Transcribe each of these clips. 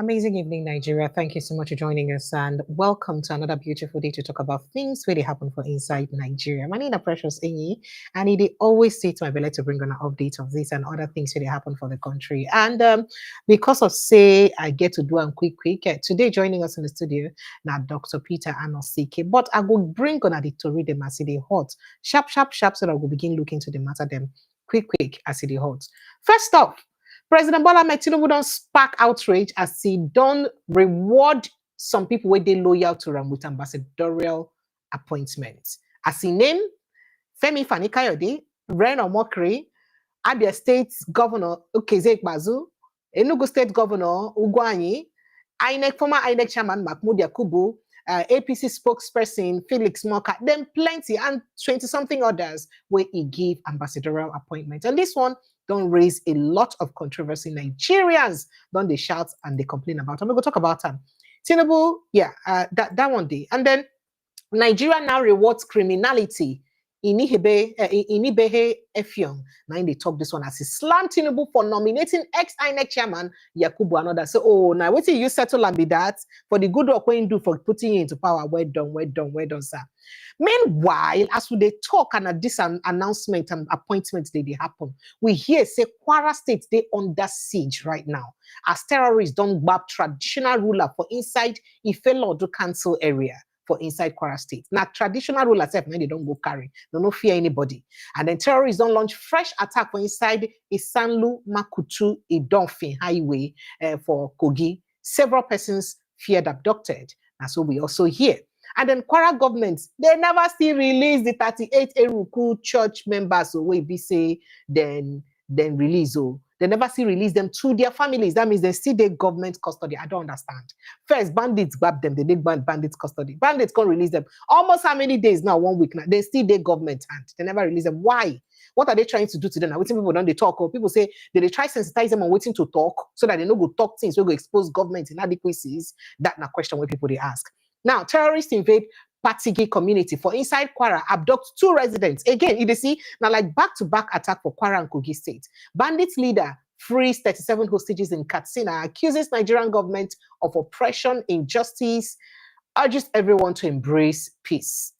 Amazing evening, Nigeria. Thank you so much for joining us and welcome to another beautiful day to talk about things really happen for inside Nigeria. My name is Precious Enyi and it always say to my belly to bring on an update of this and other things really happen for the country. And because of say I get to do them quick, today joining us in the studio now Dr. Peter Obi, but I will bring on a to read them as it hot. Sharp, so that we'll begin looking to the matter them quick as it hot. First off, President Bola Ahmed Tinubu don't spark outrage as he don't reward some people where they loyal to him with ambassadorial appointments. As he named Femi Fani-Kayode, Reno Omokri, Abia State Governor Okezie Ikpeazu, Enugu State Governor Ugwanyi, former INEC Chairman Mahmood Yakubu, APC spokesperson Felix Moka, then plenty and 20-something others where he give ambassadorial appointments. And this one don't raise a lot of controversy. Nigerians don't they shout and they complain about. I'm going to talk about them. Tinubu, that one day. And then Nigeria now rewards criminality. Inibehe Effiong. Now they talk this one as he slammed Tinubu for nominating ex-INEC chairman Yakubu and others. So, oh, now what you settle and be that for the good work when you do for putting you into power. Well done, sir. Meanwhile, as we they talk and at this announcement and appointment they happen, we hear say Kwara State they under siege right now as terrorists don't grab traditional ruler for inside Ife-Lodo Council area. For inside Kwara State. Now, traditional rulers, they don't go carry. They don't fear anybody. And then terrorists don't launch fresh attack for inside Isanlu Makutu Idonfin Highway for Kogi. Several persons feared abducted. That's what we also hear. And then Kwara government, they never still release the 38 Eruku church members. So we be say, then release. They never see release them to their families. That means they still their government custody. I don't understand. First, bandits grab them. They did bandits custody. Bandits can't release them. Almost how many days now? 1 week now. They still their government hand. They never release them. Why? What are they trying to do to them? Now, waiting people don't they talk. Or people say they try sensitize them on waiting to talk so that they no go talk things. We go expose government inadequacies. That's not question where people they ask. Now, terrorists invade Patigi community for inside Kwara, abduct 2 residents. Again, you see, now like back-to-back attack for Kwara and Kogi State. Bandits leader frees 37 hostages in Katsina, accuses Nigerian government of oppression, injustice, urges everyone to embrace peace.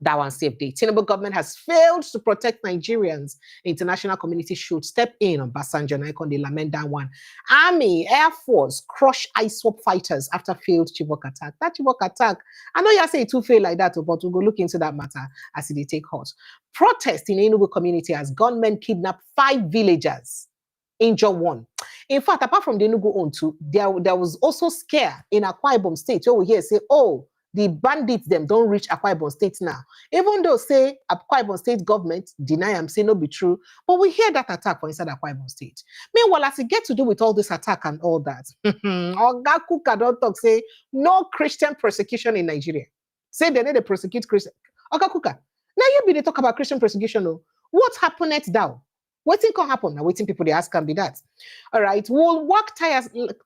That one safe day. Tinubu government has failed to protect Nigerians. International community should step in on Basanjo Naikon. They lament that one. Army, Air Force crush ISWAP fighters after failed Chibok attack. That Chibok attack, I know you say it will fail like that, but we'll go look into that matter as it take hot. Protest in Enugu community as gunmen kidnap 5 villagers, injure 1. In fact, apart from the Enugu own too, there was also scare in Akwa Ibom State where we hear say, oh, the bandits them don't reach Akwa Ibom State now. Even though say Akwa Ibom State government deny them, say no be true, but we hear that attack for inside Akwa Ibom State. Meanwhile, as it get to do with all this attack and all that, Oga Kuka don't talk say no Christian persecution in Nigeria. Say they need to prosecute Christian. Oga Kuka, now you be they talk about Christian persecution. No, what happened next now? What thing can happen? Now, waiting people they ask can be that. All right, we'll work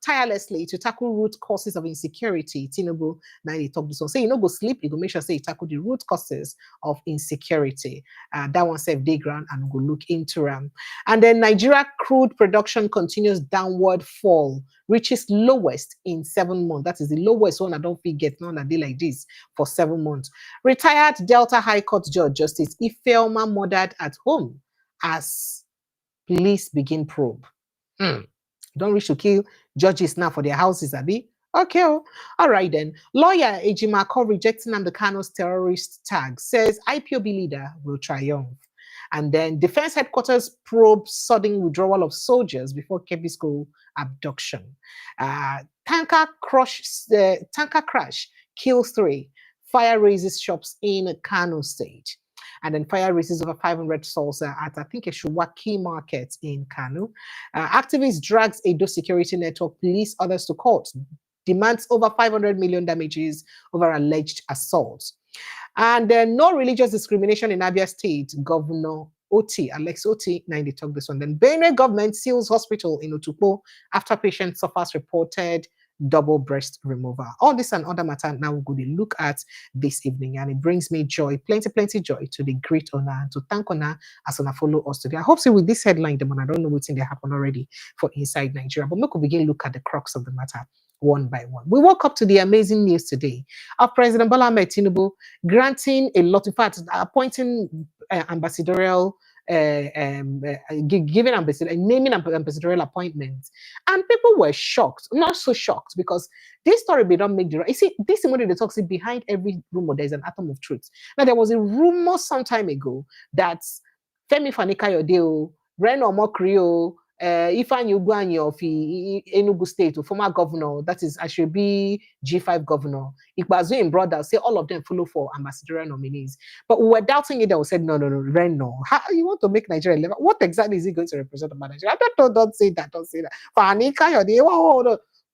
tirelessly to tackle root causes of insecurity. Tinubu, now they talk this one. Say, you know, go sleep, you go make sure say you tackle the root causes of insecurity. That one safe day ground and we'll go look into them. And then Nigeria crude production continues downward fall, reaches lowest in 7 months. That is the lowest one I don't forget on a day like this for 7 months. Retired Delta High Court Judge Justice Ifeoma murdered at home as police begin probe. Don't reach to kill judges now for their houses, Abi. Okay, all right then. Lawyer Ejimako rejecting Amdekano's terrorist tag says IPOB leader will triumph. And then Defense Headquarters probe sudden withdrawal of soldiers before Kebbi School abduction. Tanker crash kills 3. Fire raises shops in Kano State. And then fire raises over 500 souls at, I think, a Shuwaki market in Kano. Activist drags Edo security network, police others to court. Demands over 500 million damages over alleged assaults. And then no religious discrimination in Abia State. Governor Alex Oti, 90 talk this one. Then Benue government seals hospital in Otukpo after patient suffers reported double breast removal. All this and other matter now we're going to look at this evening, and it brings me joy, plenty joy to the great honor and to thank honor as honor follow us today. I hope so with this headline, the man, I don't know what's in there happen already for inside Nigeria, but we could begin look at the crux of the matter one by one. We woke up to the amazing news today of President Bola Ahmed Tinubu granting a lot, in fact, appointing ambassadorial giving naming ambassadorial appointments, and people were shocked, not so shocked, because this story may not make the right. You see, this is one of the talks behind every rumor. There's an atom of truth. Now, there was a rumor some time ago that Femi Fani-Kayode, Reno Omokri, Ifeanyi Ugwuanyi of Enugu State, former governor, that is Ashobi G5 governor, Ikpeazu in brother, say all of them follow for ambassadorial nominees. But we were doubting it. They said, no, Reno. How you want to make Nigeria level? What exactly is he going to represent about Nigeria? Don't say that. Don't say that.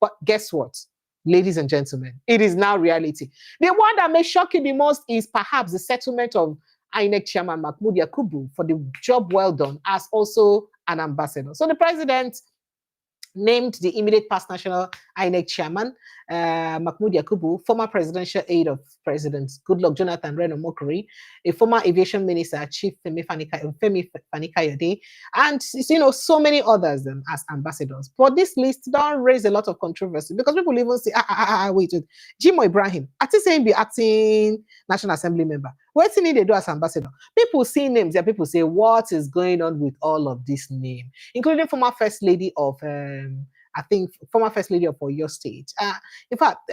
But guess what? Ladies and gentlemen, it is now reality. The one that may shock you the most is perhaps the settlement of INEC chairman Mahmood Yakubu for the job well done as also an ambassador. So the president named the immediate past national INEC chairman, Mahmood Yakubu, former presidential aide of President Goodluck Jonathan Reno Omokri, a former aviation minister, Chief Femi Fani-Kayode, and so many others as ambassadors. But this list don't raise a lot of controversy because people even say, wait, Jimo Ibrahim, at the same be acting National Assembly member. What's they do as ambassador? People see names and people say, what is going on with all of this name, including former First Lady of former First Lady of Oyo State. In fact,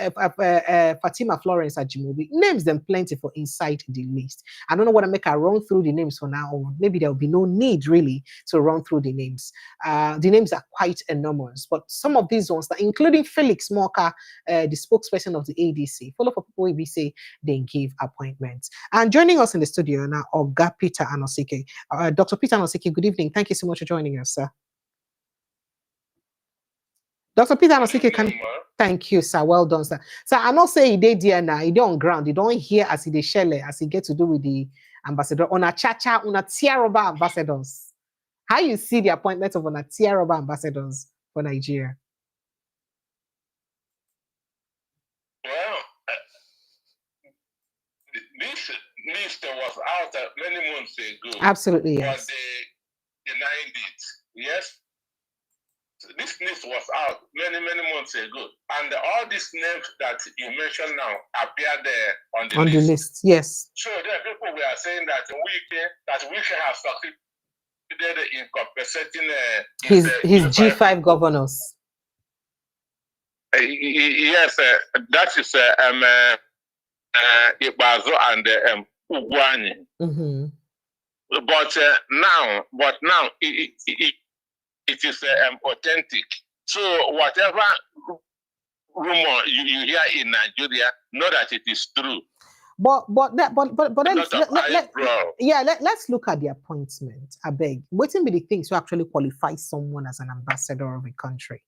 Fatima Florence Ajimobi, names them plenty for inside the list. I don't know what I make. I run through the names for now, or maybe there will be no need really to run through the names. The names are quite enormous, but some of these ones, including Felix Moka, the spokesperson of the ADC, follow for people we say they give appointments. And joining us in the studio now, Oga Peter Anosike. Dr. Peter Anosike, good evening. Thank you so much for joining us, sir. Dr. Peter Anosike, thank you, sir. Well done, sir. So I not say he did there now, he don't on ground, he don't hear as he dey share, as he get to do with the ambassador on a chacha, on a tiaroba ambassadors. How you see the appointment of on a tiaroba ambassadors for Nigeria? Well, this list was out many months ago. Absolutely, yes. But they denied it. Yes. This list was out many months ago, and all these names that you mentioned now appear there on the list. Yes. So there are people who are saying that we should have succeeded in compensating his G5 governors. Yes, that is Ikpeazu and Ugwuanyi. Mm-hmm. But now it is authentic. So whatever rumor you hear in Nigeria, know that it is true. But let's look at the appointment. I beg. What will be the things to actually qualify someone as an ambassador of a country?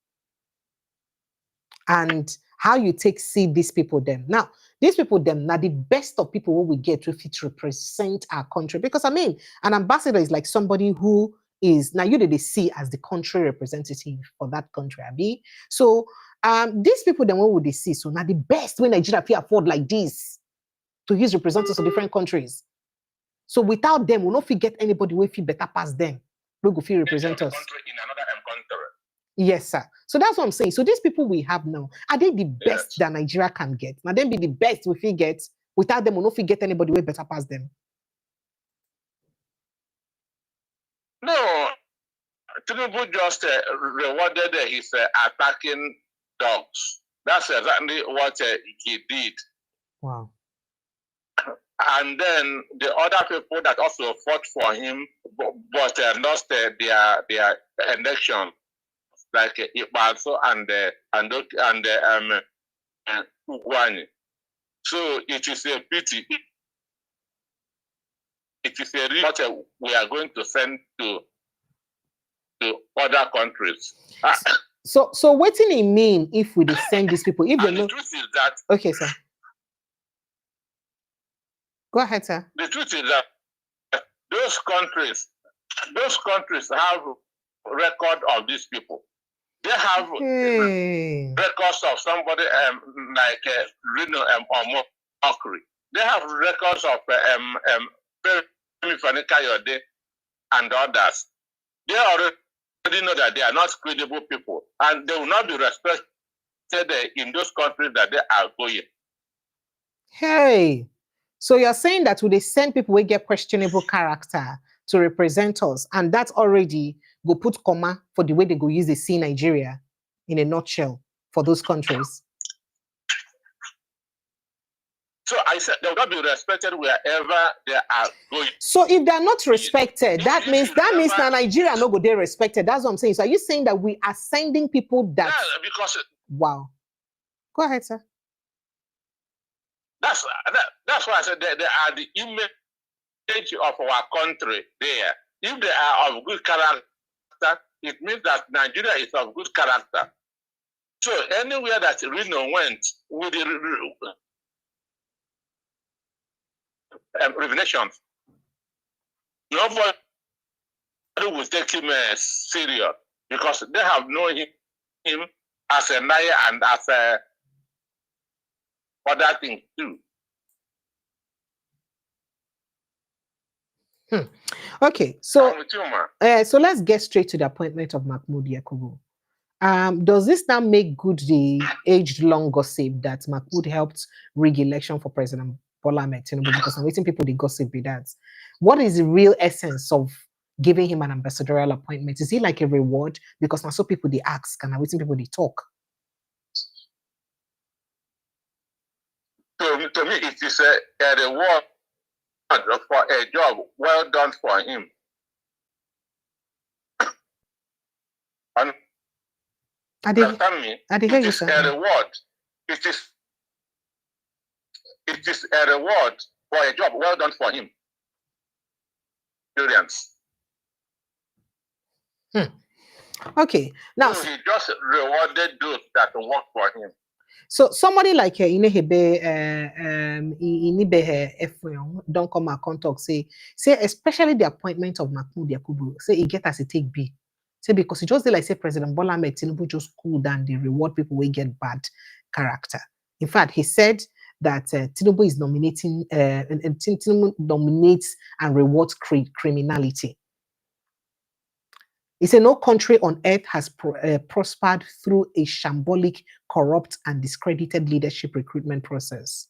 And how you see these people them. Now, these people them now the best of people what we get to fit represent our country. Because I mean, an ambassador is like somebody who is now you they see as the country representative for that country, Abi. So these people then what would they see? So now the best when Nigeria can afford like this to use representatives of different countries. So without them, we'll not forget anybody will feel better past them. We go feel represent us. In another country. Yes, sir. So that's what I'm saying. So these people we have now, are they the best that Nigeria can get? Now then be the best we feel get. Without them, we'll not forget anybody will better past them. No, Tinubu just rewarded his attacking dogs. That's exactly what he did. Wow. And then the other people that also fought for him, but lost their election, like Ikpeazu and Ugwuanyi. So it is a pity. It is a report we are going to send to other countries. So what do it mean if we send these people? If the truth is that okay, sir. Go ahead, sir. The truth is that those countries have record of these people. They have records of somebody like Reno Omokri. They have records of Femi Fani-Kayode and others. They already know that they are not credible people, and they will not be respected in those countries that they are going. Hey, so you're saying that they send people who get questionable character to represent us, and that's already go put comma for the way they go use the see Nigeria in a nutshell for those countries. So I said they will not be respected wherever they are going. So if they're not respected, that means that Nigeria no go they respected. That's what I'm saying. So are you saying that we are sending people that? Yeah, because wow. Go ahead, sir. That's why I said they are the image of our country there. If they are of good character, it means that Nigeria is of good character. So anywhere that Reno went with the revelations, nobody will take him serious because they have known him as a liar and as a other things too. Okay, so so let's get straight to the appointment of Mahmood Yakubu. Does this now make good the aged-long gossip that Mahmood helped rig election for President Bola Ahmed Tinubu? Because I'm waiting people the gossip be that. What is the real essence of giving him an ambassadorial appointment? Is it like a reward? Because now so people they ask and I'm waiting people they talk. To me, it is a reward for a job well done for him. And understand me? It is a reward. It is a reward for a job well done for him. Experience. Okay. Now so he just rewarded those that work for him. So somebody like Inehebe don't come and come talk, say especially the appointment of Mahmood Yakubu, say he get as a take B. Say because he just did like say President Bola Ahmed Tinubu just cool down, they reward people who get bad character. In fact, he said that Tinubu is nominating and Tinubu nominates and rewards criminality. He said no country on earth has prospered through a shambolic, corrupt, and discredited leadership recruitment process.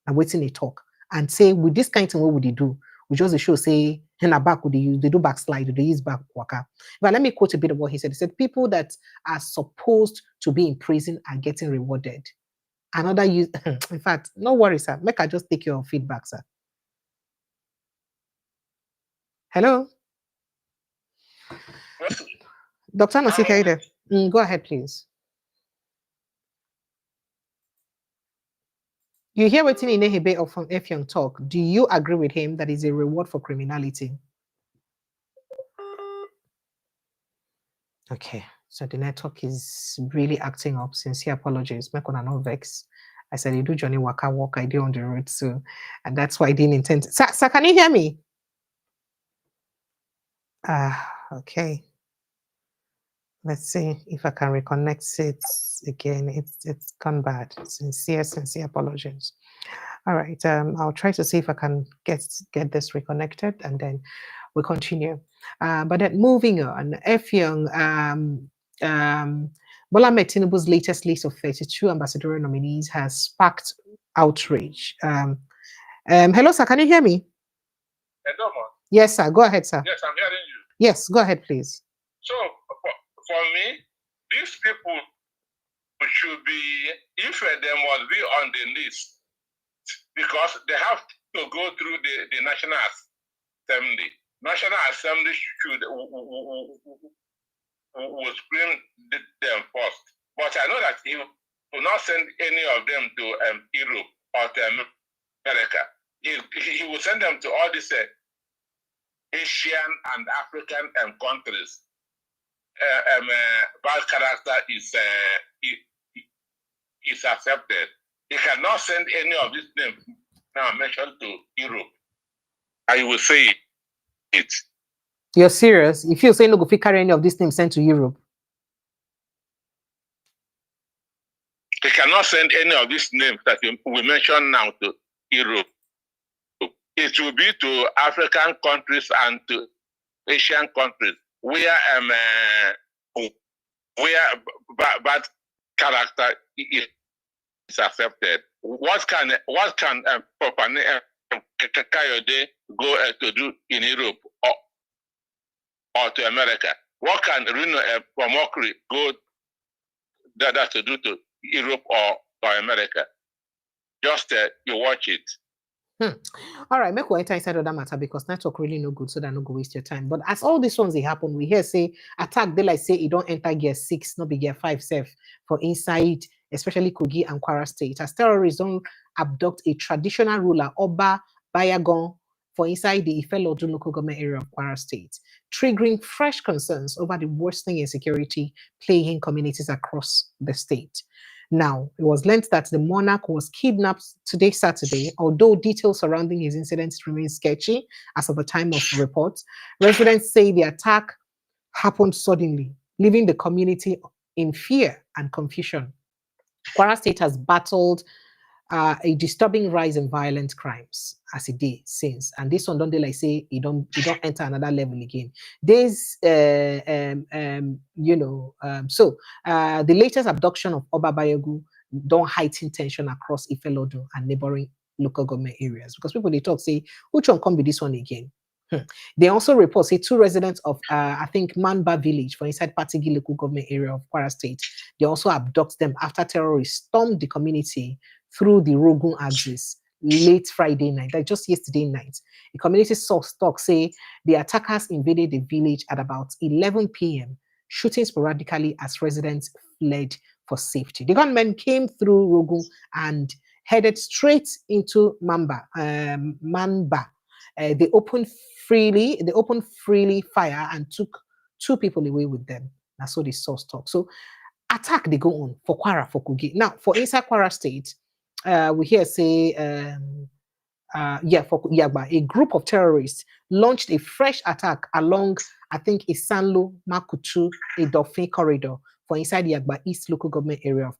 I'm waiting a talk and say with this kind of thing, what would they do? We just show say in a back would they do backslide, they use back waka. But let me quote a bit of what he said. He said people that are supposed to be in prison are getting rewarded. Another use, in fact, no worries, sir. Make I just take your feedback, sir. Hello. Dr. Mahmood Yakubu, go ahead, please. You hear what Inehebe of from Effiong talk. Do you agree with him that is a reward for criminality? Okay, so the network is really acting up. Sincere apologies. Make on no vex. I said you do Johnny Waka walk. I do on the road too, and that's why I didn't intend. Sir, can you hear me? Okay. Let's see if I can reconnect it again. It's gone bad. Sincere apologies. All right. I'll try to see if I can get this reconnected, and then we'll continue. But then moving on, Effiong, Bola Ahmed Tinubu's latest list of 32 ambassadorial nominees has sparked outrage. Hello, sir. Can you hear me? Hello, ma. Yes, sir. Go ahead, sir. Yes, I'm hearing you. Yes, go ahead, please. So, for me, these people should be, if they must be on the list, because they have to go through the National Assembly. National Assembly should will screen them first. But I know that he will not send any of them to Europe or to America. He will send them to all these Asian and African countries. Bad character is accepted. He cannot send any of these names now mentioned to Europe. I will say it. You're serious? If you say no, go carry any of these names sent to Europe? cannot send any of these names that we mention now to Europe. It will be to African countries and to Asian countries where bad character is accepted. What can Kayode go to do in Europe or to America? What can Reno Omokri go to do to Europe or America? Just you watch it. All right, make we enter inside of that matter because network really no good, so that no go waste your time. But as all these ones they happen, we hear say attack. They like say it don't enter gear 6, not be gear 5 safe for inside, especially Kogi and Kwara state. As terrorists don't abduct a traditional ruler, Oba Bayagon, for inside the Ifelodun local government area of Kwara state, triggering fresh concerns over the worsening insecurity plaguing communities across the state. Now, it was learned that the monarch was kidnapped today, Saturday, although details surrounding his incidents remain sketchy as of the time of report. Residents say the attack happened suddenly, leaving the community in fear and confusion. Kwara State has battled a disturbing rise in violent crimes as it did since, and this one don't they like say it don't enter another level again. There's the latest abduction of Oba Bayogu don't heighten tension across Ifelodo and neighboring local government areas because people they talk say which one can be this one again. They also report say 2 residents of I think Manba village for inside Patigi local government area of Kwara State. They also abduct them after terrorists stormed the community through the Rogun axis late Friday night, like just yesterday night. The community source talk say the attackers invaded the village at about 11 p.m., shooting sporadically as residents fled for safety. The gunmen came through Rogun and headed straight into Manba. They opened freely fire and took 2 people away with them. That's what the source talk. So attack they go on for Kwara, for Kogi. Now for inside Kwara State, we hear say for Yagba, a group of terrorists launched a fresh attack along I think Isanlo Makutu a Dolphin corridor for inside Yagba East local government area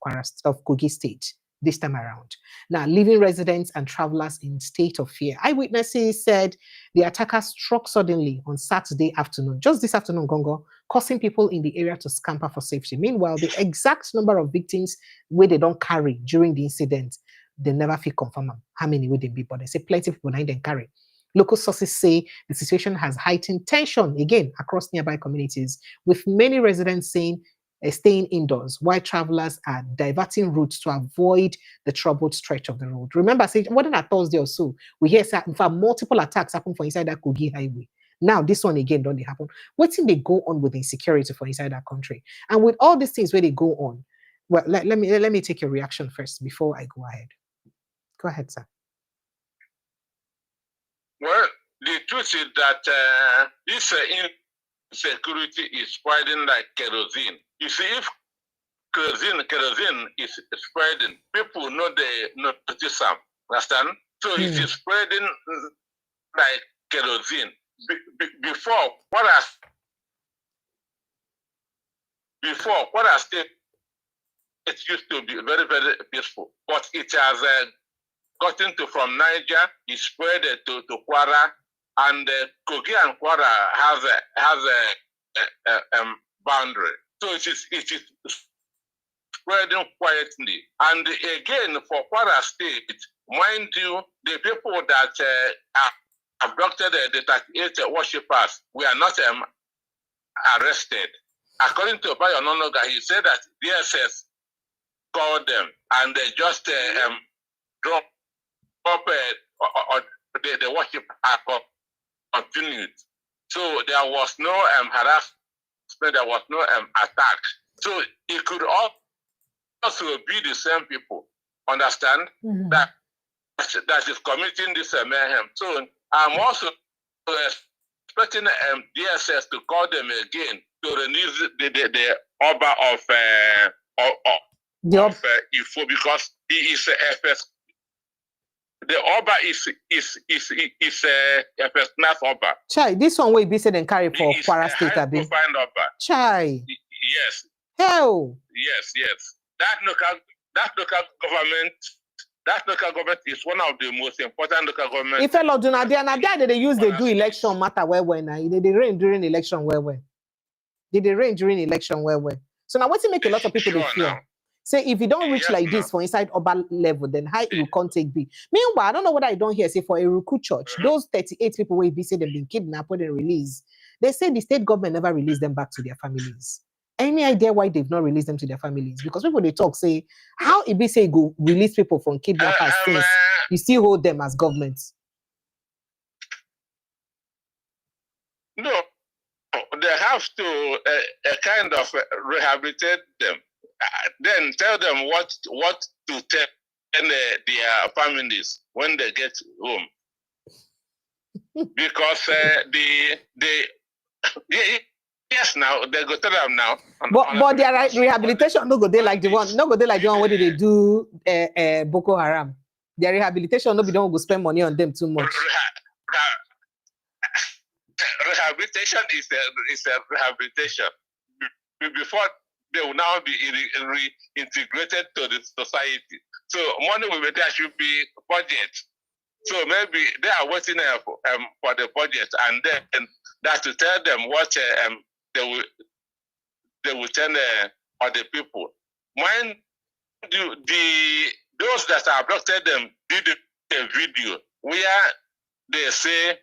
of Kogi State this time around. Now, leaving residents and travelers in state of fear. Eyewitnesses said the attackers struck suddenly on Saturday afternoon, just this afternoon, Gongo, causing people in the area to scamper for safety. Meanwhile, the exact number of victims where they don't carry during the incident, they never feel confirm how many would they be, but they say plenty of people didn't carry. Local sources say the situation has heightened tension again across nearby communities, with many residents saying staying indoors while travelers are diverting routes to avoid the troubled stretch of the road. Remember, say, more than a Thursday or so, we hear in fact multiple attacks happen for inside that Kogi highway. Now, this one again, don't they happen? What thing they go on with insecurity for inside that country? And with all these things where they go on, well, let me take your reaction first before I go ahead. Go ahead, sir. Well, the truth is that this insecurity is spreading like kerosene. You see, if kerosene is spreading, people know they notice them. Understand? So it is spreading like kerosene. Before Kwara State, it used to be very, very peaceful, but it has gotten to from Niger, it spread to Kwara, and Kogi and Kwara has a boundary. So it is spreading quietly. And again, for Kwara State, mind you, the people that abducted the 38 worshippers were not arrested. According to Bayo Nonoga, he said that DSS called them and they just dropped the worship continued. So there was no harassment, there was no attack. So it could also be the same people, understand, that is committing this mayhem. So I'm also expecting DSS to call them again to release the Oba of Ifo, because he is a FS. The Oba is a first class Oba. Chai, this one will be said and carry for Kwara State. Oba. Chai. Yes. Hell. Yes. That local that local government is one of the most important local governments. If a lot do not, they use they do election matter where they rain during election where they rain during election where. So now what to make a lot of people they fear? Say if you don't reach like this for inside urban level, then how it will contact be. Meanwhile, I don't know what I don't hear. Say for a Ruku church, those 38 people will be say they've been kidnapped and released. They say the state government never released them back to their families. Any idea why they've not released them to their families? Because people they talk say how it be say go release people from kidnappers since you still hold them as governments. No, they have to kind of rehabilitate them. Then tell them what to tell their families when they get home, because yes, now they go tell them now. But their rehabilitation no go they like the one where they do Boko Haram. Their rehabilitation no be don't go spend money on them too much. Rehabilitation is a rehabilitation. Before they will now be reintegrated to the society. So money will be there should be budget. So maybe they are waiting for the budget, and then that's to tell them what they will tell other people. When those that abducted them did a video where they say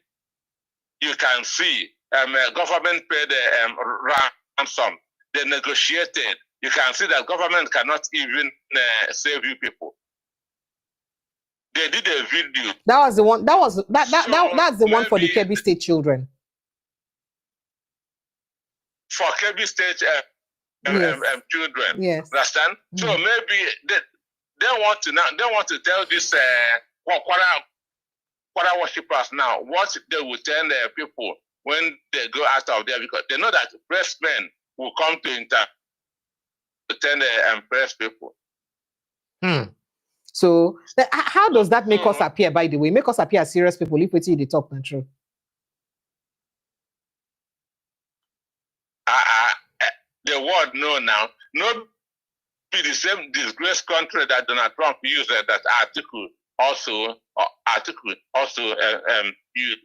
you can see government paid ransom. They negotiated. You can see that government cannot even save you people. They did a video. That was the one. That's the one for the Kebbi State children. For Kebbi State children. Yes. Understand? Mm-hmm. So maybe they want to tell this Kwara worshippers now what they will tell their people when they go out of there, because they know that press men will come to tell the press people. So how does that make us appear, by the way? Make us appear as serious people if we see the talk and true. The world know now. Not be the same disgraced country that Donald Trump used that article also used.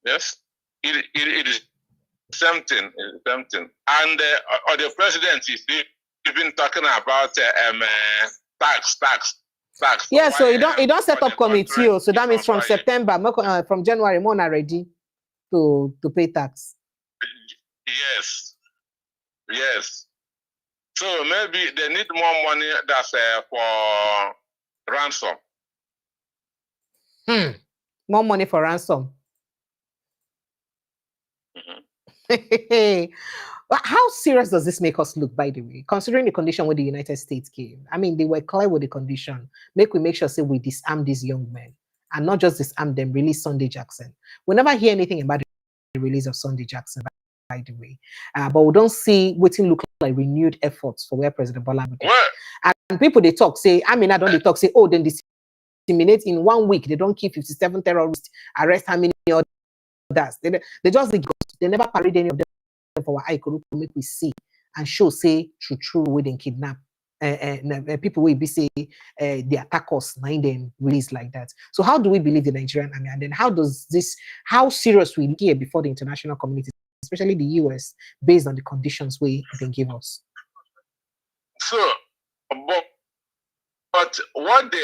Yes, it is something. And the president is even talking about tax. Yeah, so you don't set up committee. So that means from September, from January, more ready to pay tax. Yes. So maybe they need more money that's for ransom. More money for ransom. How serious does this make us look, by the way, considering the condition where the United States came? I mean, they were clear with the condition. Make sure say we disarm these young men, and not just disarm them, release Sunday Jackson. We never hear anything about the release of Sunday Jackson, by the way. But we don't see what look like renewed efforts for where President Bola would. And people they talk say, I mean, I don't they talk say, oh, then disseminate in 1 week. They don't keep 57 terrorists, arrest how many others. They just they never parade any of them for our eye to make we see and show say true we didn't kidnap people will be say they attack us, mind them release like that. So how do we believe the Nigerian army? And then how serious we hear before the international community, especially the US, based on the conditions we can give us? So, but what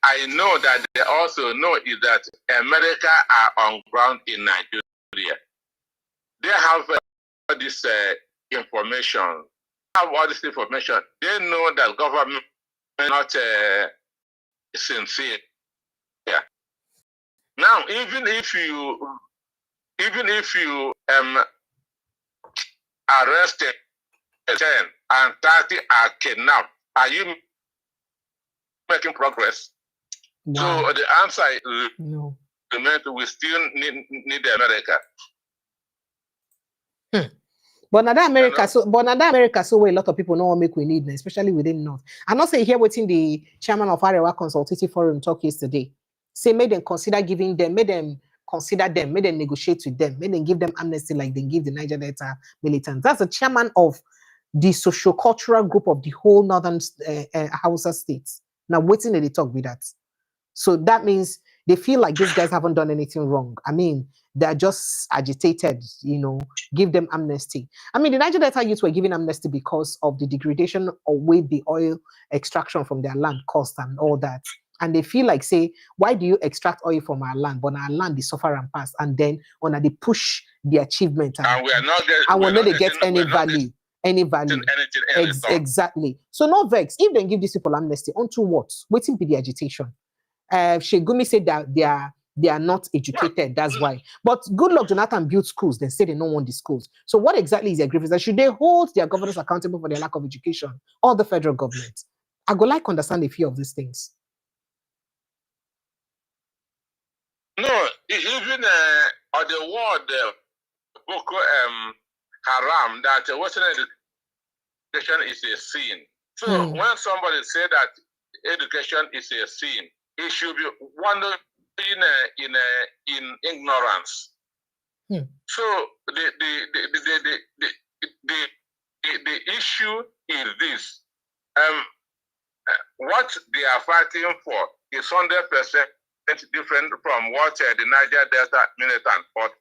I know that they also know is that America are on ground in Nigeria. They have all this information. They know that government is not sincere. Yeah. Now, even if you arrested 10 and 30 are kidnapped, are you making progress? Wow. So the answer is no. We still need America. But now that America, so where a lot of people know what make we need, especially within North. I'm not saying here waiting the chairman of Arewa Consultative Forum talk yesterday. Say made them consider giving them, made them negotiate with them, made them give them amnesty like they give the Niger Delta militants. That's the chairman of the socio-cultural group of the whole northern Hausa states. Now, waiting they talk with that. So that means they feel like these guys haven't done anything wrong. I mean, they're just agitated, give them amnesty. I mean, the Niger Delta youth were given amnesty because of the degradation or with the oil extraction from their land cost and all that. And they feel like, say, why do you extract oil from our land? But our land is suffer and pass. And then when they push the achievement and we are not get any value. Any value. Exactly. So no vex. If they give these people amnesty, onto what? Waiting be the agitation. Shegumi said that they are not educated. That's why. But good luck, Jonathan built schools. They say they don't want the schools. So what exactly is their grievance? Should they hold their governors accountable for their lack of education or the federal government? I would like to understand a few of these things. No, even on the word Boko Haram, that Western education is a sin. So when somebody say that education is a sin, it should be wondering in ignorance. So the issue is this: what they are fighting for is 100% different from what the Niger Delta militants fought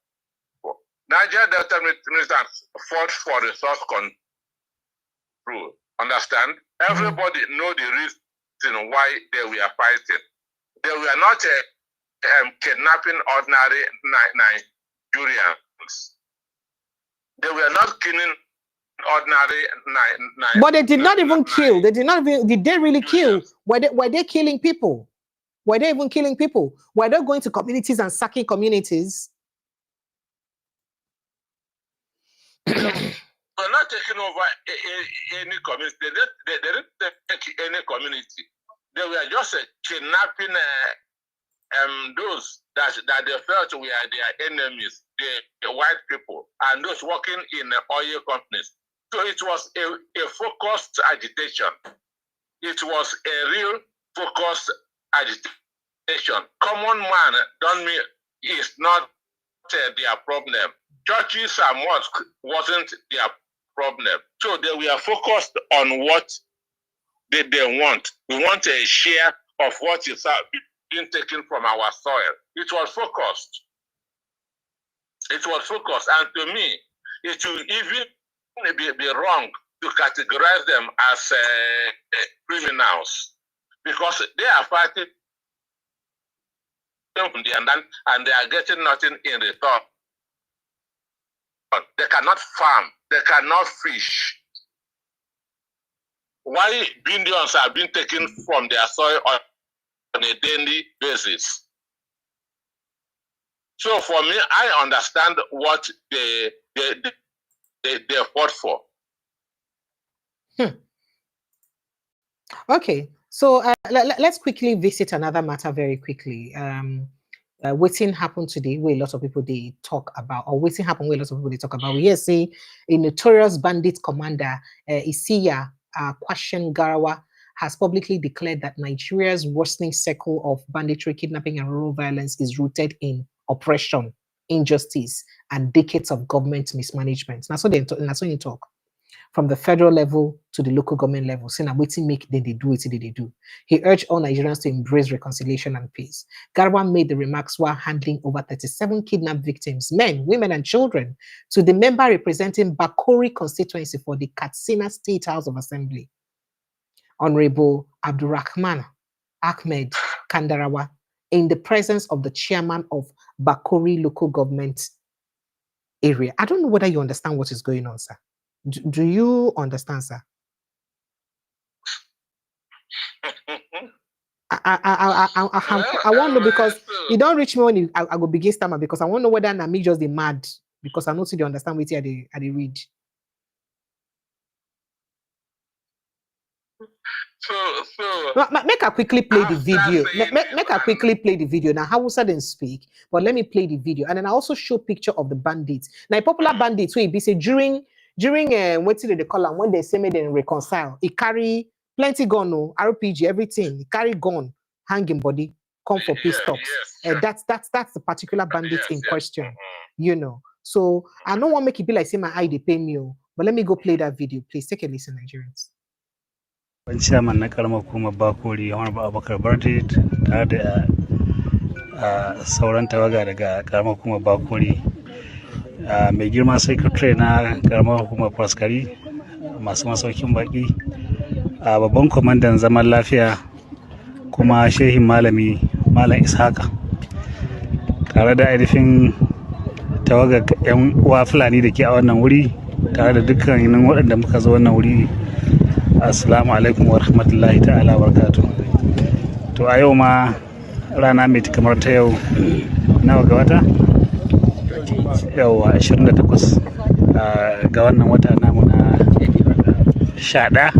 for. Niger Delta militants fought for resource control. Understand? Everybody know the reason why they were fighting. They were not kidnapping ordinary Nigerians. They were not killing ordinary Nigerians. But they did not even kill. They did not even. Did they really kill? Were they killing people? Were they even killing people? Were they going to communities and sacking communities? They're not taking over any community. They didn't take any community. They were just kidnapping those that they felt were their enemies, the white people, and those working in oil companies. So it was a focused agitation. It was a real focused agitation. Common man is not their problem. Churches and mosques wasn't their problem. So they were focused on what they want. We want a share of what is being taken from our soil. It was focused. It was focused. And to me, it will even be wrong to categorize them as criminals, because they are fighting and they are getting nothing in return. They cannot farm. They cannot fish. Why billions are being taken from their soil on a daily basis? So for me, I understand what they fought for. Okay, so let's quickly visit another matter very quickly. Waiting happened today where a lot of people they talk about, or waiting happened where a lot of people they talk about. We hear say a notorious bandit commander, Isiya Kwashen Garawa, has publicly declared that Nigeria's worsening cycle of banditry, kidnapping, and rural violence is rooted in oppression, injustice, and decades of government mismanagement. That's what they talk. From the federal level to the local government level, saying waiting make they do it, they do. He urged all Nigerians to embrace reconciliation and peace. Garwa made the remarks while handing over 37 kidnapped victims, men, women, and children, to the member representing Bakori constituency for the Katsina State House of Assembly, Honorable Abdurrahman Ahmed Kandarawa, in the presence of the chairman of Bakori local government area. I don't know whether you understand what is going on, sir. Do you understand, sir? I want to know, because you don't reach me when I go begin stammer, because I want to know whether me just the mad, because I know so they understand what I read. So make her quickly play the video. Make her quickly play the video. Now, Hausa didn't speak, but let me play the video, and then I also show picture of the bandits. Now, popular bandits will be say during what did they call them when they say me then reconcile. He carry plenty gun, no RPG, everything. He carry gun, hanging body, come for peace talks. That's the particular bandit in question. You know. So I don't want to make it be like say my eye they pay me, But let me go play that video. Please take a listen, Nigerians. Chairman na karamar hukumar Bakori Honorable Abubakar Barde tare da sauran tawaga daga karamar hukumar Bakori, mai girma secretary na karamar hukumar Faskari, masu masaukin baki, babban kwamandan zaman lafiya kuma shehin malami Malam Ishaka, tare da ainihin tawagar 'yan uwa Fulani da ke a wannan wuri, tare da dukkanin waɗanda muka zo wannan wuri. Assalamu alaikum wa rahmatullahi ta'ala wa barakatuh. To a yau ma rana mai kamar ta yau nawa ga wata? Yauwa 28 ga wannan wata namu na 11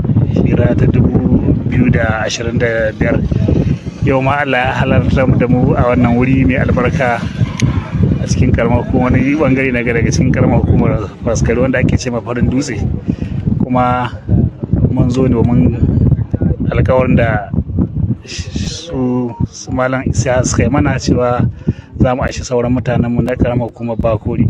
hira ta 2025. Yau ma Allah ya halarta da mu a wannan wuri mai albarka a cikin karamar hukumar, wani bangare na daga cikin karamar hukumar Faskari wanda ake ce farin dutse. Kuma mun zo domin alkawarin da su malam isa suka yi mana cewa za mu aishi sauran mutanenmu na karamar hukumar Bakori.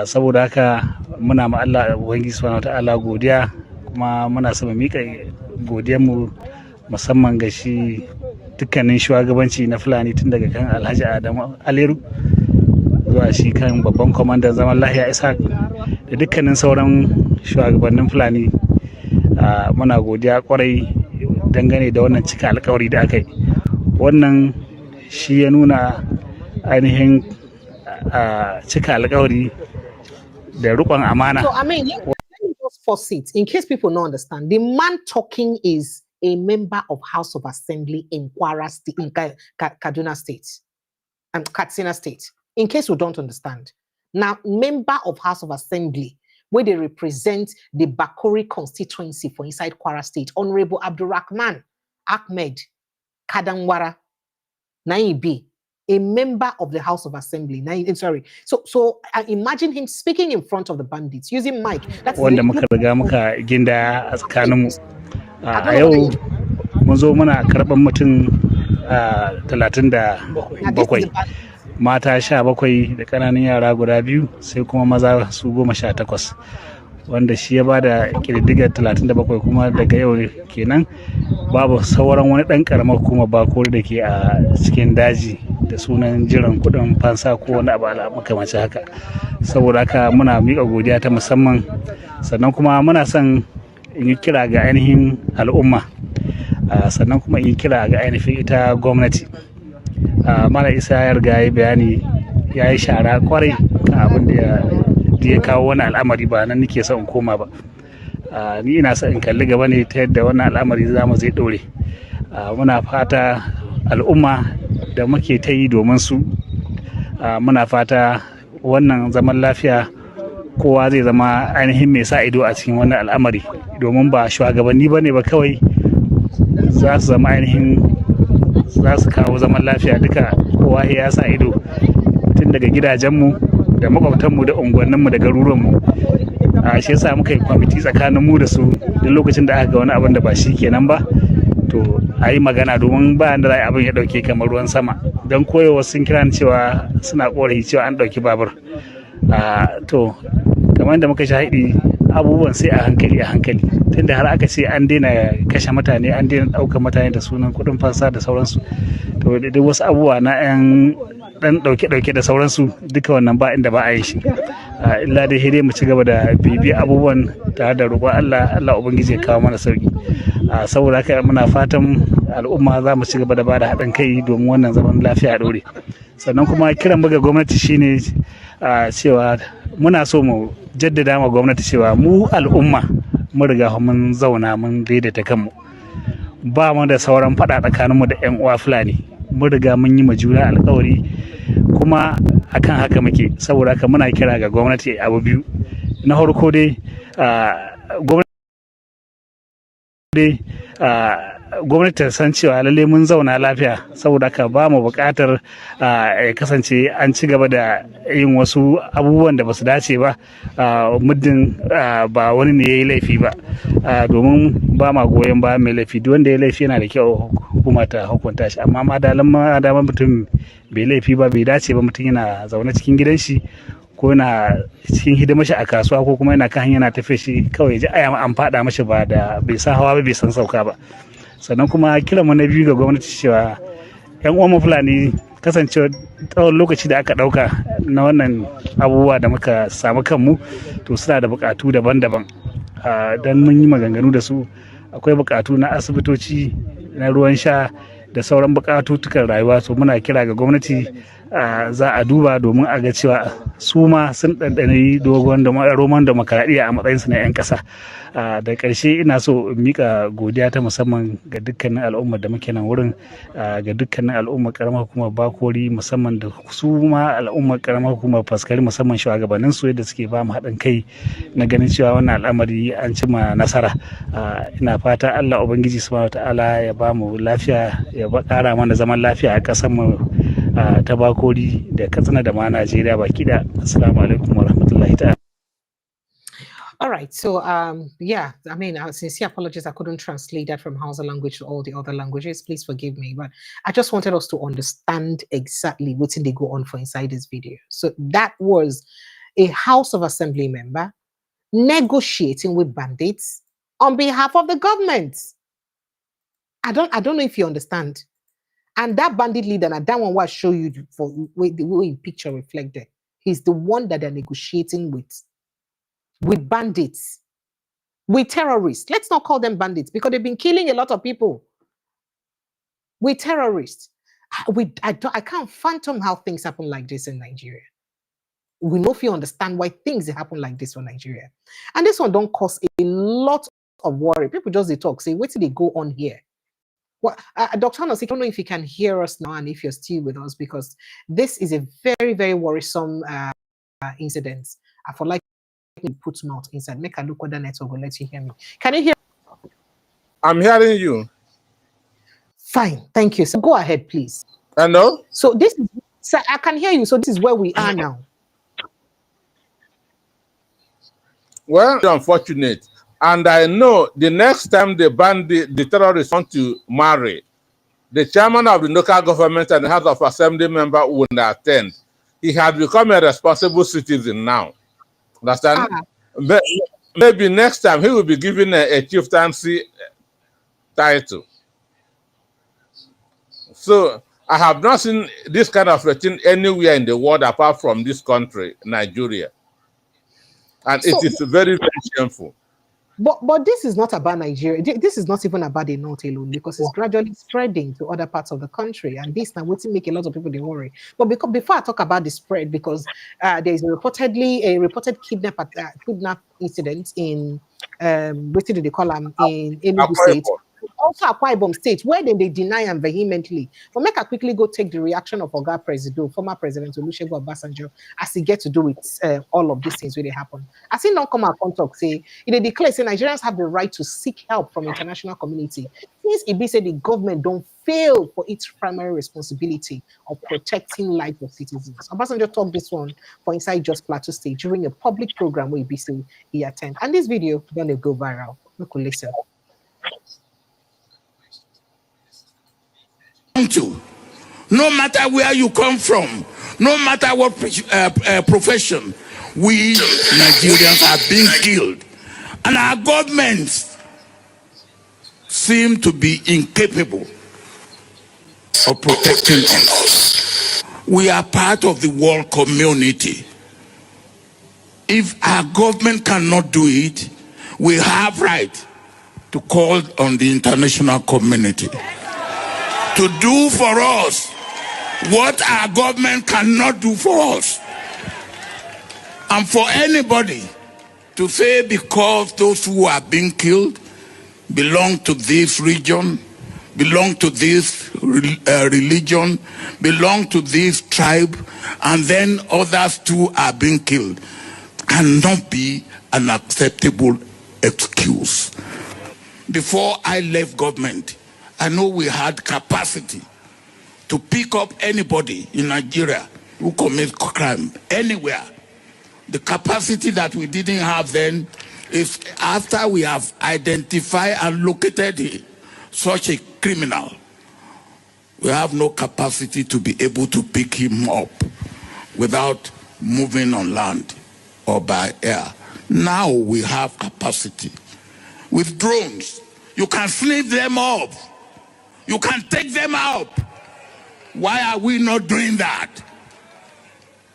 Saboda haka muna ma Allah Ubangiji subhanahu wata'ala godiya, kuma muna so mu miƙa godiyarmu musamman ga shi dukkanin shugabanci na Fulani, tun daga kan Alhaji Adamu Aleru zuwa shi kan babban kwamandan zaman lafiya Isa da dukkanin sauran shugabannin Fulani. Muna godiya kwarai dangane da wannan cika alkawari da aka yi. Wannan shi ya nuna ainihin cika alkawari da riƙon amana. So, I mean, let me just pause it in case people don't understand. The man talking is a member of House of Assembly in Kwara State, in Kaduna State, and Katsina State. In case you don't understand. Now, member of House of Assembly, where they represent the Bakori constituency for inside Kwara State, Honorable Abdurrahman Ahmed Kadangwara, Naibi, a member of the House of Assembly. So I imagine him speaking in front of the bandits, using mic. That's wanda muka riga muka ginda a tsakaninmu. A yau mun zo muna karɓar mutum 37. Mata 17 da ƙananan yara guda 2, sai kuma maza su 18, wanda shi ya ba da ƙididdigar 37. Kuma daga yau kenan babu sauran wani ɗan ƙaramar hukumar Bakori da ke a cikin daji da sunan jiran kuɗin fansa ko wani abu makamancin haka. Saboda haka muna miƙa godiya ta musamman, sannan kuma muna son in yi kira ga ainihin al'umma, sannan kuma in yi kira ga ainihin ita gwamnati. Mala Isa ya riga ya bayani, ya yi shara kwarai kan abin da ya kawo wani al'amari, ba nan nake son in koma ba. Ni ina son in kalli gaba ne ta yadda wannan al'amari zai dore. Muna fata al'umma da muke ta yi domin su, muna fata wannan zaman lafiya kowa zai zama ainihin mai sa ido a cikin wannan al'amari, domin ba shugabanni ba ne ba kawai za su zama ainihin za su kawo zaman lafiya. Duka kowa ya sa ido, tun daga gidajenmu da makwabtanmu da unguwanninmu da garuruwanmu. Shi yasa muka yi kwamiti tsakaninmu da su, duk lokacin da aka ga wani abin da ba shi kenan ba, to a yi magana, domin ba da za a abin ya dauke kamar ruwan sama. Don koyowa sun kira cewa suna korafi cewa an dauki babur. To kamar da muka shahidi, abubuwan sai a hankali, tunda har aka ce an daina kashe mutane, an daina ɗaukar mutane da sunan kuɗin fansa da sauransu. To da wasu abubuwa na yan dan ɗauke da sauransu, duka wannan ba inda ba a yi shi. Illa dai dai mu ci gaba da bibiya abubuwan tare da roƙon Allah Ubangiji ya kawo mana sauki. Saboda haka muna fatan al'umma za mu ci gaba da ba da haɗin kai domin wannan zaman lafiya a ɗore. Sannan kuma kiran ga gwamnati shine cewa muna so mu jaddada ma gwamnati cewa mu al'umma mun riga mun zauna mun daidaita kanmu, ba mu da sauran faɗa tsakaninmu da 'yan uwa Fulani. Mun riga mun yi ma juna alƙawari, kuma akan haka muke. Saboda haka muna kira ga gwamnati abu biyu. Na farko dai gwamnati ta san cewa lalle mun zauna lafiya, saboda haka ba mu buƙatar ya kasance an ci gaba da yin wasu abubuwan da ba su dace ba, muddin ba wani ne ya yi laifi ba, domin ba ma goyon ba mai laifi. Duk wanda ya laifi yana da kyau hukuma ta hukunta shi, amma ma dama mutum bai laifi ba, bai dace ba mutum yana zaune cikin gidan shi ko yana cikin hidimar shi a kasuwa ko kuma yana kan hanya yana tafiya shi kawai ji aya an fada mashi ba da bai san hawa ba bai san sauka ba. Sannan kuma kiran mu na biyu ga gwamnati cewa yan uwan Fulani kasancewa tsawon lokaci da aka dauka na wannan abubuwa da muka samu kanmu to suna da bukatu daban-daban. Dan mun yi maganganu da su, akwai bukatu na asibitoci, na ruwan sha da sauran bukatutukan rayuwa. So muna kira ga gwamnati za a duba domin a ga cewa su ma sun ɗanɗani dogon da roman demokaradiyya a matsayinsu na 'yan ƙasa. Da ƙarshe ina so in mika godiya ta musamman ga dukkanin al'ummar da muke nan wurin, ga dukkanin al'ummar karamar hukumar Bakori, musamman da su ma al'ummar karamar hukumar Faskari, musamman shugabannin su yadda suke ba mu haɗin kai na ganin cewa wannan al'amari an cima nasara. Ina fata Allah Ubangiji subhanahu ta'ala ya ba mu lafiya, ya ƙara mana zaman lafiya a ƙasar mu ta Bakori da Katsina da ma Najeriya baki da. Assalamu alaikum wa rahmatullahi ta'ala. All right, so yeah, I mean, sincere apologies, I couldn't translate that from Hausa language to all the other languages. Please forgive me, but I just wanted us to understand exactly what they go on for inside this video. So that was a House of Assembly member negotiating with bandits on behalf of the government. I don't know if you understand. And that bandit leader, and that one will show you for the way in picture reflected. He's the one that they're negotiating with bandits, with terrorists. Let's not call them bandits because they've been killing a lot of people. With terrorists. I can't fathom how things happen like this in Nigeria. We know if you understand why things happen like this for Nigeria. And this one don't cause a lot of worry. People just they talk, say, wait till they go on here. Well, Dr. Hannes, I don't know if you can hear us now and if you're still with us, because this is a very, very worrisome incident. I feel like put mouth inside. Make a look at the network will let you hear me. Can you hear? I'm hearing you. Fine, thank you. So go ahead, please. Hello? So this is, so I can hear you. So this is where we are now. Well, unfortunate. And I know the next time the terrorists want to marry, the chairman of the local government and the House of Assembly member will attend. He has become a responsible citizen now. Understand? Maybe next time he will be given a chieftaincy title. So I have not seen this kind of thing anywhere in the world apart from this country, Nigeria. And so, it is very, very shameful. But this is not about Nigeria. This is not even about the North alone, because it's gradually spreading to other parts of the country. And this now will make a lot of people they worry. But before I talk about the spread, because there is a reported kidnap incident in what did they call them in Enugu State. Also Akwa Ibom State, where they deny them vehemently. But make I quickly go take the reaction of Oga Presido, former President Olusegun Obasanjo, as he get to do with all of these things really happen. As he not come out and talk, say, they declare say Nigerians have the right to seek help from international community. Since Ibi said the government don't fail for its primary responsibility of protecting life of citizens. Obasanjo talked this one for Inside Just Plateau State during a public program where Ibi said he attended. And this video gonna go viral. We could listen. No matter where you come from, no matter what profession, we Nigerians are being killed. And our governments seem to be incapable of protecting us. We are part of the world community. If our government cannot do it, we have right to call on the international community to do for us what our government cannot do for us. And for anybody to say because those who are being killed belong to this region, belong to this religion, belong to this tribe, and then others too are being killed, cannot be an acceptable excuse. Before I left government, I know we had capacity to pick up anybody in Nigeria who commits crime anywhere. The capacity that we didn't have then is after we have identified and located such a criminal, we have no capacity to be able to pick him up without moving on land or by air. Now we have capacity. With drones, you can sneak them up. You can take them out. Why are we not doing that?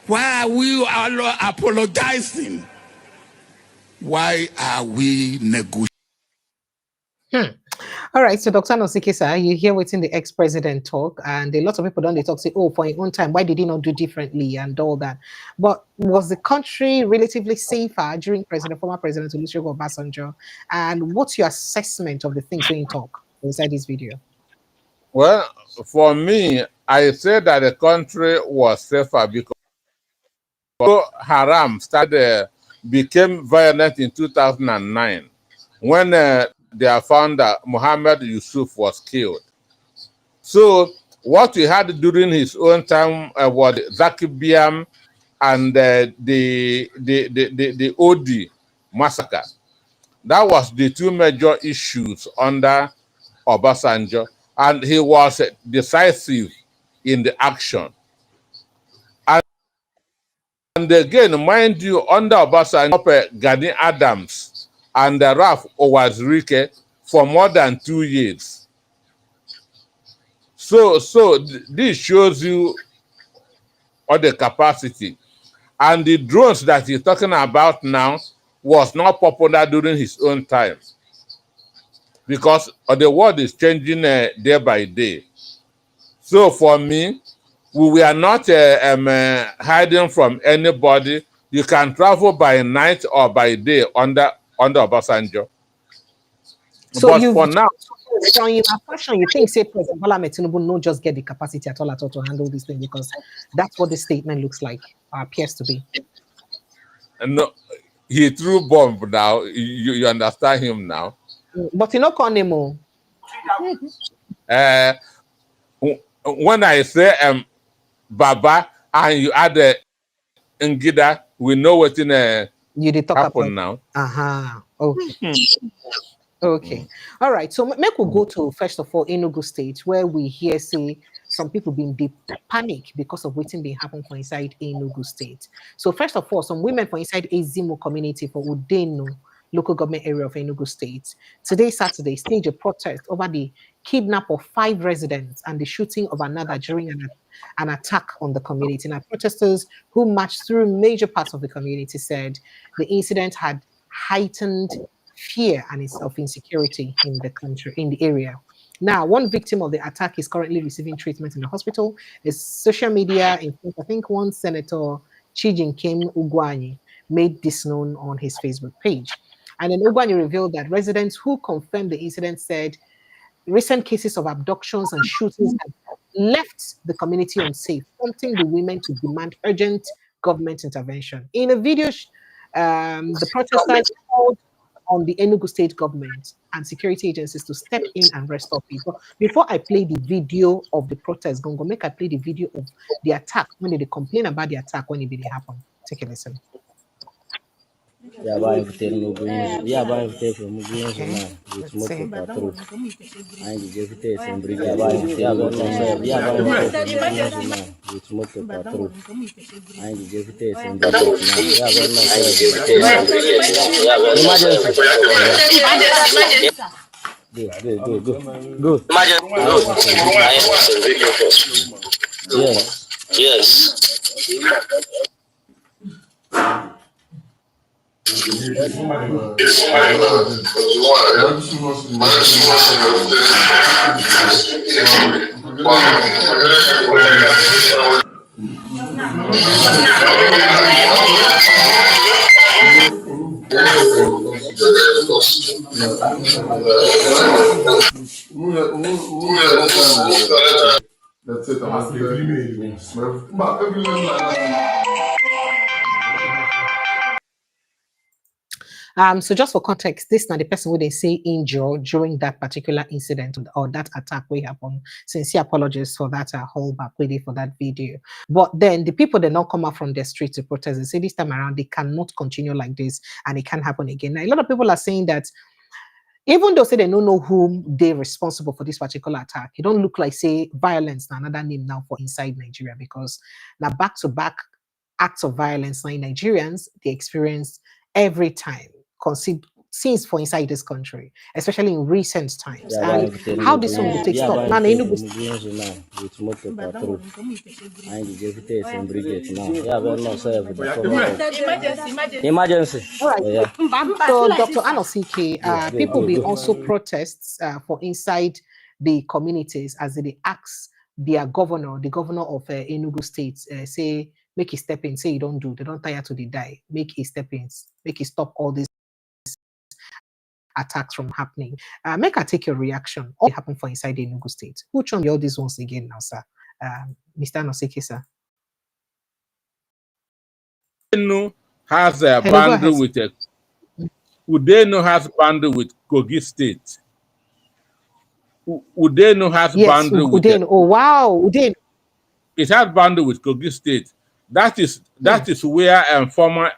Why are we apologizing? Why are we negotiating? All right, so Dr. Nosikisa, you hear what's in the ex-president talk, and a lot of people don't talk, say, oh, for his own time, why did he not do differently and all that? But was the country relatively safer during former President Olusegun Obasanjo? And what's your assessment of the things we talk inside this video? Well, for me, I say that the country was safer because Haram became violent in 2009 when their founder, Mohammed Yusuf, was killed. So what we had during his own time was Zaki Biam and the OD massacre. That was the two major issues under Obasanjo, and he was decisive in the action. And again, mind you, under Obasanjo, Gani Adams and Raf Owazirike for more than 2 years. So this shows you all the capacity. And the drones that he's talking about now was not popular during his own time, because the world is changing day by day. So for me, we are not hiding from anybody. You can travel by night or by day under Obasanjo. So but for now, so in your question, you think, say, President Bola Tinubu no just get the capacity at all to handle this thing, because that's what the statement looks like, appears to be. No, he threw bomb now. You understand him now. But you know, Konemo. When I say Baba and you add Ngida, we know what in you did talk happen about now. Okay. Okay. All right. So make we go to, first of all, Enugu State, where we hear say some people being deep panic because of waiting being happen for inside Enugu State. So first of all, some women for inside Ezimo community for Udeno local government area of Enugu State today, Saturday, staged a protest over the kidnap of 5 residents and the shooting of another during an attack on the community. Now, protesters who marched through major parts of the community said the incident had heightened fear and of insecurity in the country, in the area. Now, one victim of the attack is currently receiving treatment in the hospital. It's social media, in fact, I think one Senator Chijinkem Ugwani made this known on his Facebook page. And then Ugwani revealed that residents who confirmed the incident said recent cases of abductions and shootings have left the community unsafe, prompting the women to demand urgent government intervention. In a video, the protesters called on the Enugu state government and security agencies to step in and restore people. Before I play the video of the protest, Gongo, make I play the video of the attack, when they complain about the attack, when it really happened. Take a listen. Go. Yes. That's it. So just for context, this is not the person who they say injured during that particular incident or that attack we happened. Sincere apologies for that hold back really for that video. But then the people that now come out from their street to protest, they say this time around they cannot continue like this and it can't happen again. Now, a lot of people are saying that even though say they don't know whom they're responsible for this particular attack, it don't look like say violence, another name now for inside Nigeria, because now back to back acts of violence in Nigerians, they experience every time, since for inside this country, especially in recent times. And how this one will take stop. Now, emergency. all right. So, Dr. Anosike, people will also protests for inside the communities as they ask their governor, the governor of Enugu State, say, make it step in, say you don't do, they don't tire to the die, make it step in, make it stop all these attacks from happening. Make I take your reaction. All happen for inside the Enugu State. Who chunk all these ones again now, sir? Mr. Anosike, sir. Udenu has a boundary with Udenu has boundary with Kogi State. Udenu has boundary with Udenu. Oh wow, Udenu. It has boundary with Kogi State. That is where former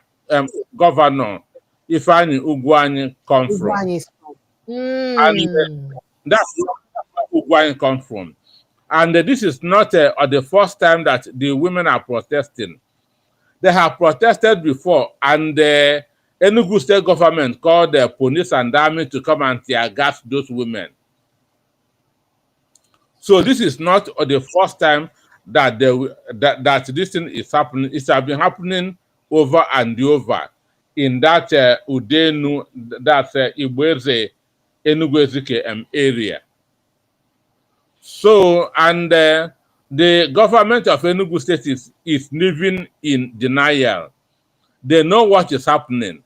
governor Ifeanyi Ugwuanyi come from. And that's where Ugwuanyi come from. And this is not the first time that the women are protesting. They have protested before, and the Enugu State government called the police and army to come and tear gas those women. So this is not the first time that that this thing is happening. It has been happening over and over in that Udenu, that's Igweze, Enugu Ezike area. So, and the government of Enugu State is living in denial. They know what is happening,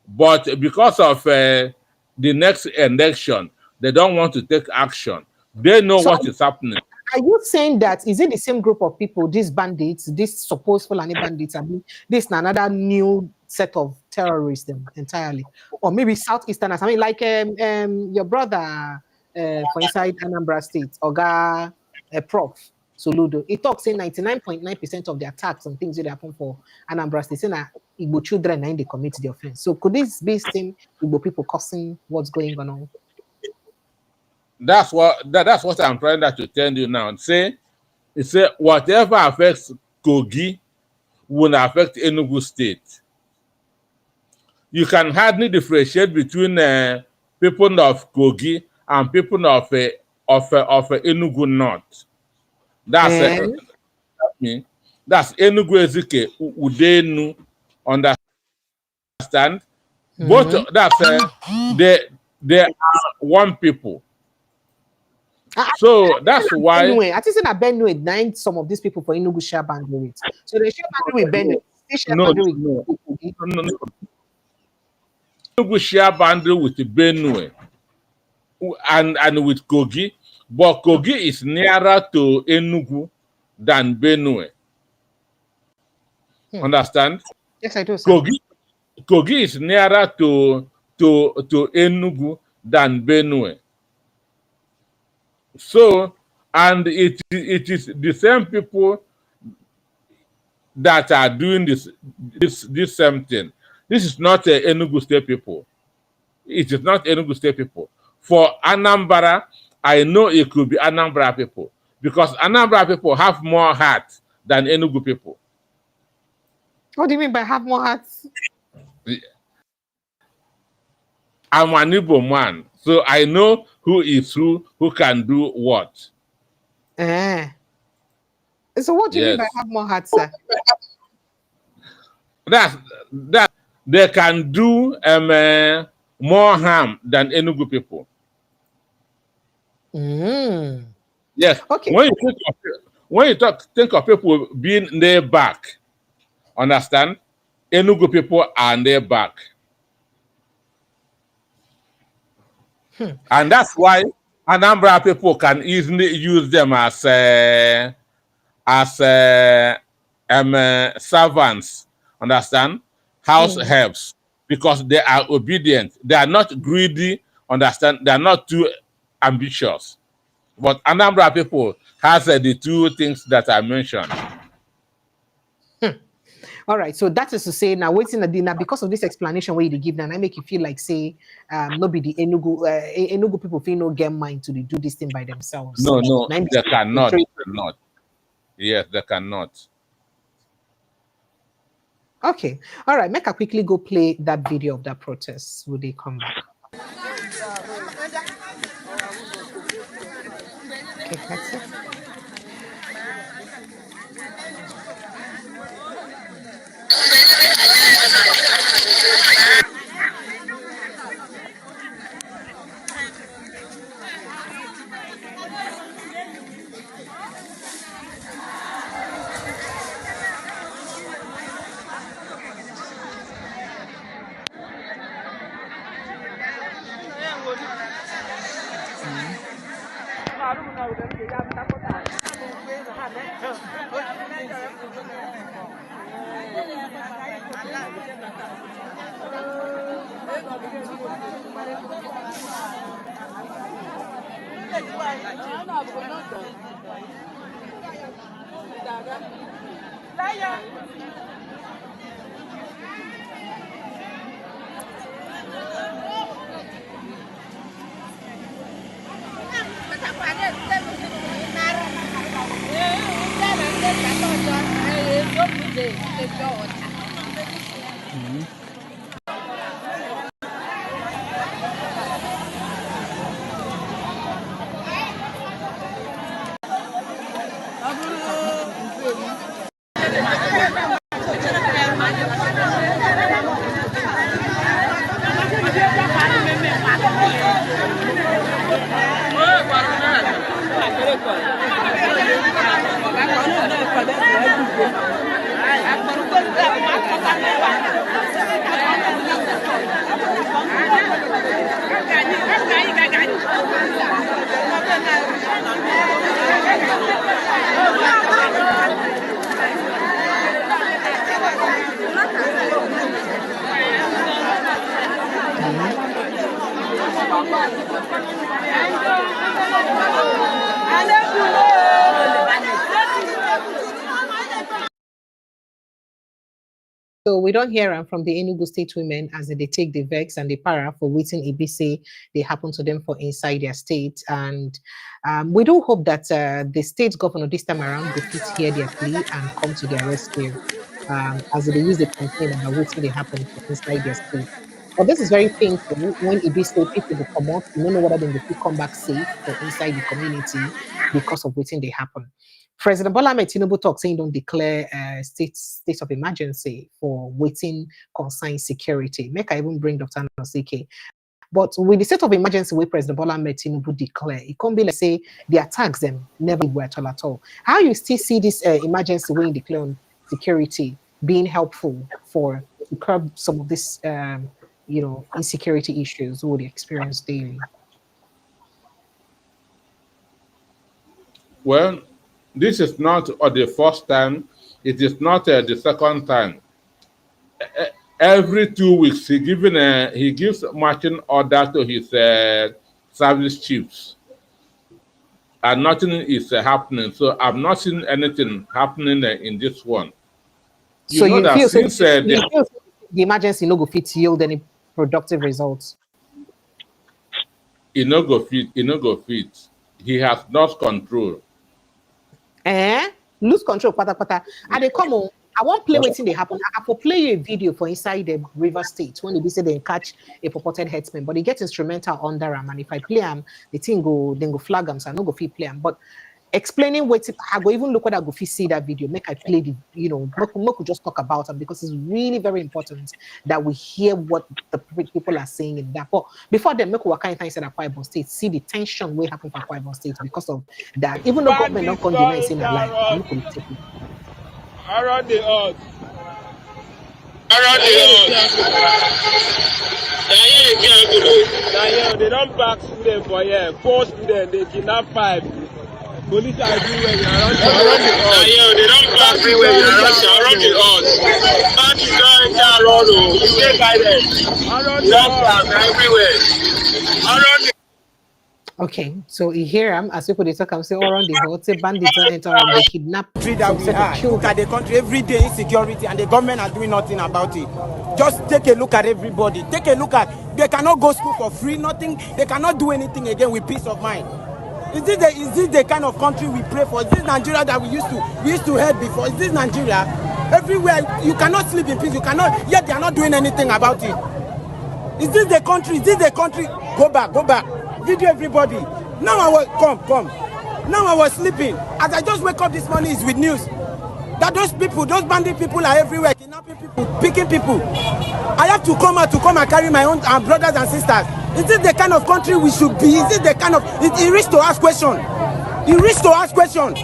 but because of the next election, they don't want to take action. They know what is happening. Are you saying that is it the same group of people, these bandits, these supposed Fulani bandits, I mean, this is another new set of terrorists entirely? Or maybe Southeasterners, I mean, like your brother for inside Anambra State, Oga Prof. Soludo, he talks saying 99.9% of the attacks and things that happen for Anambra State, saying that Igbo children and they commit the offense. So could this be same Igbo people causing what's going on? That's what I'm trying to tell you now. Say whatever affects Kogi will affect Enugu State. You can hardly differentiate between people of Kogi and people of Enugu North. That's that's Enugu Ezike Udenu. Understand? Both that's they are one people. So that's why. Anyway, I think that Benue named some of these people for Enugu share boundary with. So they share boundary with Benue. They share boundary with no. Enugu share boundary with Benue and with Kogi, but Kogi is nearer to Enugu than Benue. Understand? Yes, I do. Sir. Kogi is nearer to Enugu than Benue. So, and it is the same people that are doing this same thing. This is not Enugu State people. It is not Enugu State people. For Anambra, I know it could be Anambra people because Anambra people have more heart than Enugu people. What do you mean by have more hearts? I'm an Igbo man, so I know who is who can do what. So what do you mean by have more hearts, sir? That they can do more harm than Enugu people. Yes. Okay. When you think of people being near back, understand? Enugu people are near back. And that's why Anambra people can easily use them as servants, understand? House helps, because they are obedient. They are not greedy, understand? They are not too ambitious. But Anambra people has the two things that I mentioned. All right, so that is to say now waiting at dinner because of this explanation where you give now, I make you feel like say nobody the Enugu people feel no get mind to do this thing by themselves. No, they cannot. Yes, they cannot. Okay. All right. Make I quickly go play that video of that protest. Will they come back? Okay, that's it. So we don't hear from the Enugu state women as they take the vex and the para for waiting Ibise they happen to them for inside their state. And we do hope that the state governor this time around will fit hear their plea and come to their rescue as they use the campaign about waiting they happen for inside their state. But this is very painful when Ibise people will come out, you don't know whether they will come back safe for inside the community because of waiting they happen. President Bola Ahmed Tinubu talk saying don't declare state of emergency for waiting concern security. Make I even bring Dr. Nosike. But with the state of emergency where President Bola Ahmed Tinubu declare, it can't be like say the attacks them never were at all. How you still see this emergency when declare on security being helpful for to curb some of this insecurity issues we experience daily? Well, this is not the first time. It is not the second time. Every 2 weeks, he gives marching order to his service chiefs, and nothing is happening. So I've not seen anything happening in this one. So you feel the emergency no go fit yield any productive results? It no go fit. He has lost control. Lose control, pata. And they come on. I won't play waiting they happen. I will play you a video for inside the River State when they say they catch a purported headsman, but they get instrumental under them. And if I play them, the thing go flag them, so I no go fit play them. But explaining what I go even look what I go fit see that video. Make I play the Moku just talk about them because it's really very important that we hear what the people are saying in that. But before then, make what kind of things at Akwa Ibom State see the tension will happen for Akwa Ibom State because of that. Even though government not condemn saying that life, I'm not going to take it. Around the odds. They don't back students for here. 4 students, they kidnap 5. Police are everywhere. Around the odds. They don't back everywhere. Around the odds. Back is not enter around. We stay guided. Around the odds. Everywhere. Around the. Okay, so you hear them as people they talk and say all around the world, say bandits don't enter and they kidnap some set of children. Look at the country every day insecurity and the government are doing nothing about it. Just take a look at everybody. Take a look at they cannot go school for free, nothing, they cannot do anything again with peace of mind. Is this the kind of country we pray for? Is this Nigeria that we used to help before? Is this Nigeria? Everywhere, you cannot sleep in peace. You cannot, yet they are not doing anything about it. Is this the country? Is this the country? Go back, go back. Video everybody. Now I was, come. Now I was sleeping. As I just wake up this morning, it's with news that those people, those bandit people are everywhere, kidnapping people, picking people. I have to come out to come and carry my own brothers and sisters. Is this the kind of country we should be? Is this the kind of, it reached to ask question. It reached to ask question.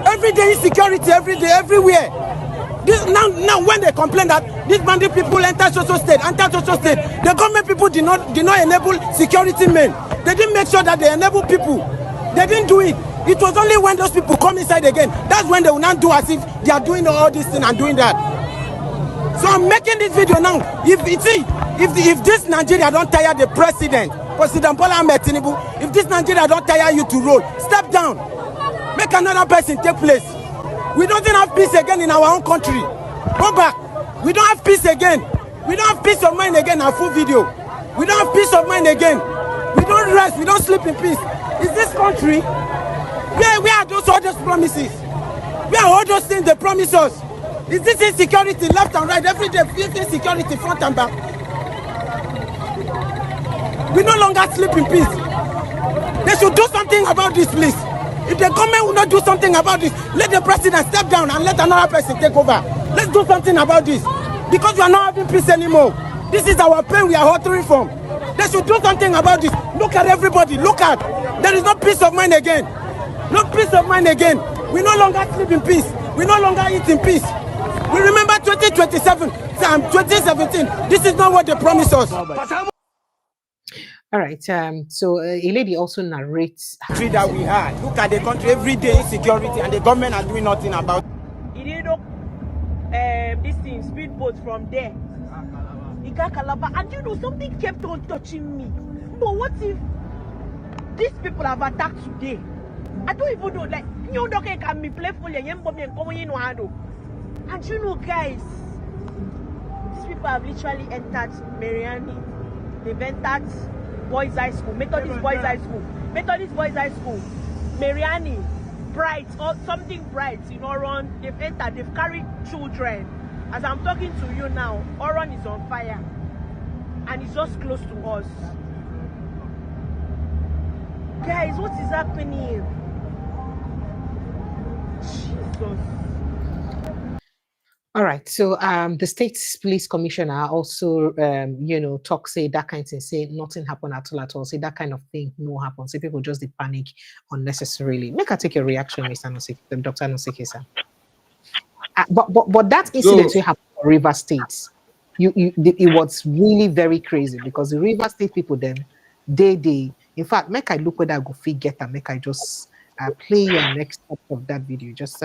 Every day insecurity, every day, everywhere. This, now when they complain that these bandit people enter social state, the government people did not enable security men. They didn't make sure that they enable people. They didn't do it. It was only when those people come inside again, that's when they will not do as if they are doing all this thing and doing that. So I'm making this video now. If this Nigeria don't tire the President Bola Ahmed Tinubu, if this Nigeria don't tire you to roll, step down. Make another person take place. We don't have peace again in our own country. Go back. We don't have peace again. We don't have peace of mind again. Our full video. We don't have peace of mind again. We don't rest. We don't sleep in peace. Is this country? Where are all those promises? Where are all those things they promise us? Is this insecurity left and right? Every day, insecurity front and back. We no longer sleep in peace. They should do something about this, please. If the government will not do something about this, let the president step down and let another person take over. Let's do something about this. Because we are not having peace anymore. This is our pain we are hurting from. They should do something about this. Look at everybody. Look at. There is no peace of mind again. No peace of mind again. We no longer sleep in peace. We no longer eat in peace. We remember 2027 and 2017. This is not what they promised us. All right. So a lady also narrates that we had. Look at the country every day insecurity, and the government are doing nothing about it. You know, this thing speedboat from there. And you know, something kept on touching me. But what if these people have attacked today? I don't even know. Like, you know, can be playful and you know, guys, these people have literally entered Mariani. They've entered Boys High School, Methodist Boys High School, Mariani, Bright, or something Bright in Oron. They've entered, they've carried children. As I'm talking to you now, Oron is on fire. And it's just close to us. Guys, what is happening? Jesus. All right. So the state police commissioner also, talk, say that kind of thing, say nothing happened at all, say that kind of thing no happen. Say people just they panic unnecessarily. Make her take your reaction, Mr. Nosike, Dr. Nosike, sir. But that incident we happened in River State, it was really very crazy because the River State people then, they in fact, make I look whether I go fit get and make I just play your next part of that video. Just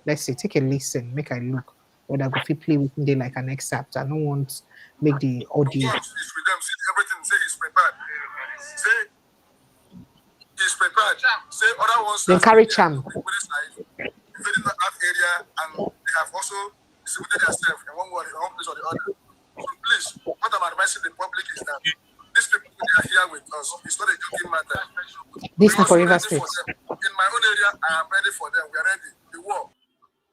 let's say take a listen, make I look whether I go fit play with they like an excerpt. I don't want make the audio. It's with them. See everything. Say he's prepared. Say he's prepared. Say other ones. Then carry charm. Invading that area, and they have also distributed themselves in one way, in one place or the other. So please, what I'm advising the public is that these people they are here with us. It's not a joking matter. This is for River State. In my own area, I am ready for them. We are ready. The war.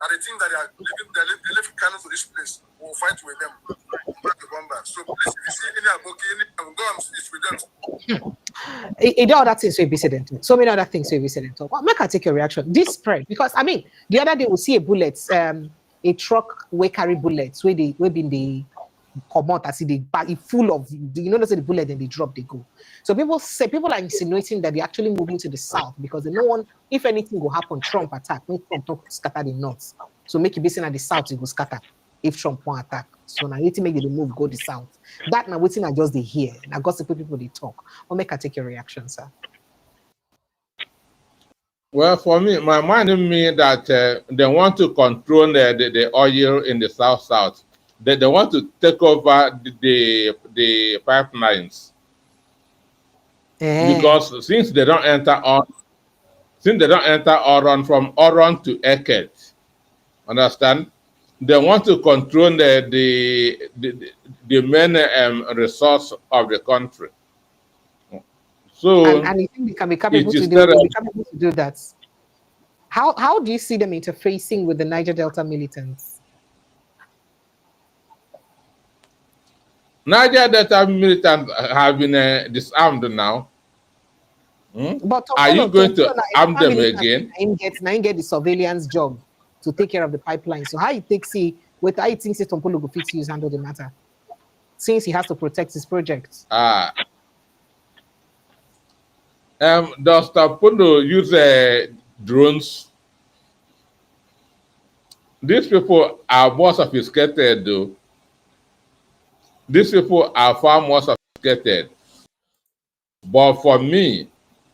And the thing that they are living, they live cannons to this place. We will fight with them. So please, if you see any Aboki, any guns, it's with them. It other things will be said. So many other things will be said. Well, make her take your reaction. This spread because I mean the other day we see a bullet, a truck we carry bullets where been the come out, I see the bag full of the bullet, then they drop, they go. So people are insinuating that they're actually moving to the south because they know one if anything will happen, Trump attack, when Trump don't scatter the north. So make it be seen at the south, it will scatter if Trump won't attack. So now you make the move go the south. That now waiting I just they hear. I got to people they talk. Or make her take your reaction, sir. Well, for me, my mind means that they want to control the oil in the south. They want to take over the pipelines. Because since they don't enter Oron from Oron to Eket, understand? They want to control the main resource of the country. So and you think they can become able to do that? How do you see them interfacing with the Niger Delta militants? Niger Delta militants have been disarmed now. But are you going to arm them again? Get the surveillance job to take care of the pipeline. So how you think how you think Tompolo go fit use handle the matter? Since he has to protect his projects. Does Tompolo use drones? These people are more sophisticated, though. These people are far more sophisticated. But for me,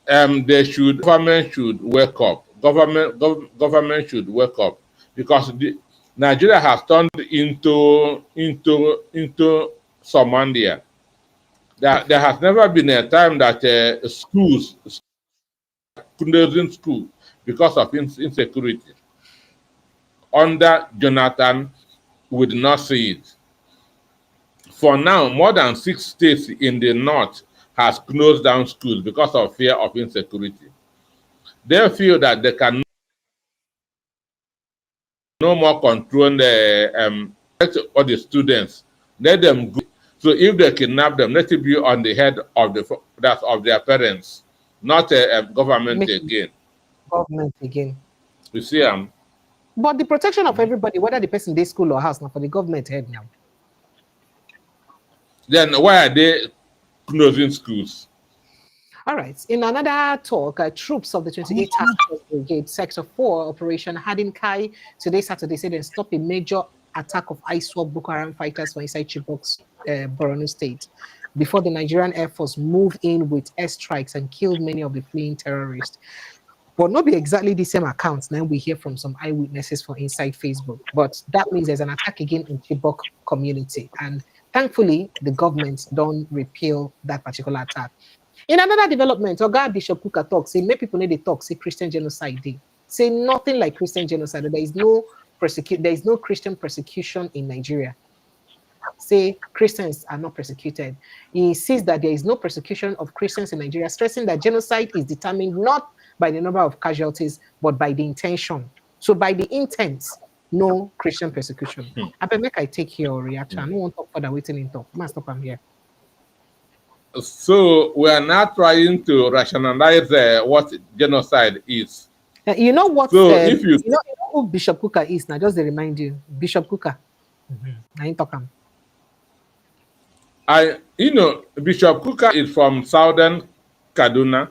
government should wake up. Government should wake up, because Nigeria has turned into Somalia. There has never been a time that schools closing school because of insecurity. Under Jonathan, we did not see it. For now, more than 6 states in the north has closed down schools because of fear of insecurity. They feel that they can no more control all the students. Let them go. So if they kidnap them, let it be on the head of their parents, not government again. Government again. You see, but the protection of everybody, whether the person they school or house, now for the government head now. Then why are they closing schools? All right. In another talk, troops of the 28th Task Force Brigade, Sector 4, Operation Hadinkai, today, Saturday, said they stopped a major attack of ISWAP Boko Haram fighters for inside Chibok's Borno State, before the Nigerian Air Force moved in with airstrikes and killed many of the fleeing terrorists. But not be exactly the same accounts. Now we hear from some eyewitnesses for inside Facebook. But that means there's an attack again in Chibok community. And thankfully, the government don't repeal that particular attack. In another development, Oga Bishop Kuka talks, say, many people need to talk, say Christian genocide day. Say nothing like Christian genocide. There is no Christian persecution in Nigeria. Say Christians are not persecuted. He insists that there is no persecution of Christians in Nigeria, stressing that genocide is determined not by the number of casualties, but by the intention. So by the intent, no Christian persecution. I bet make I take your reaction. I don't want to talk further waiting in talk. Must stop, I'm here. So we are now trying to rationalize what genocide is. You know what? So if you know who Bishop Kuka is now, just to remind you, Bishop Kuka. I ain't talking. Bishop Kuka is from southern Kaduna.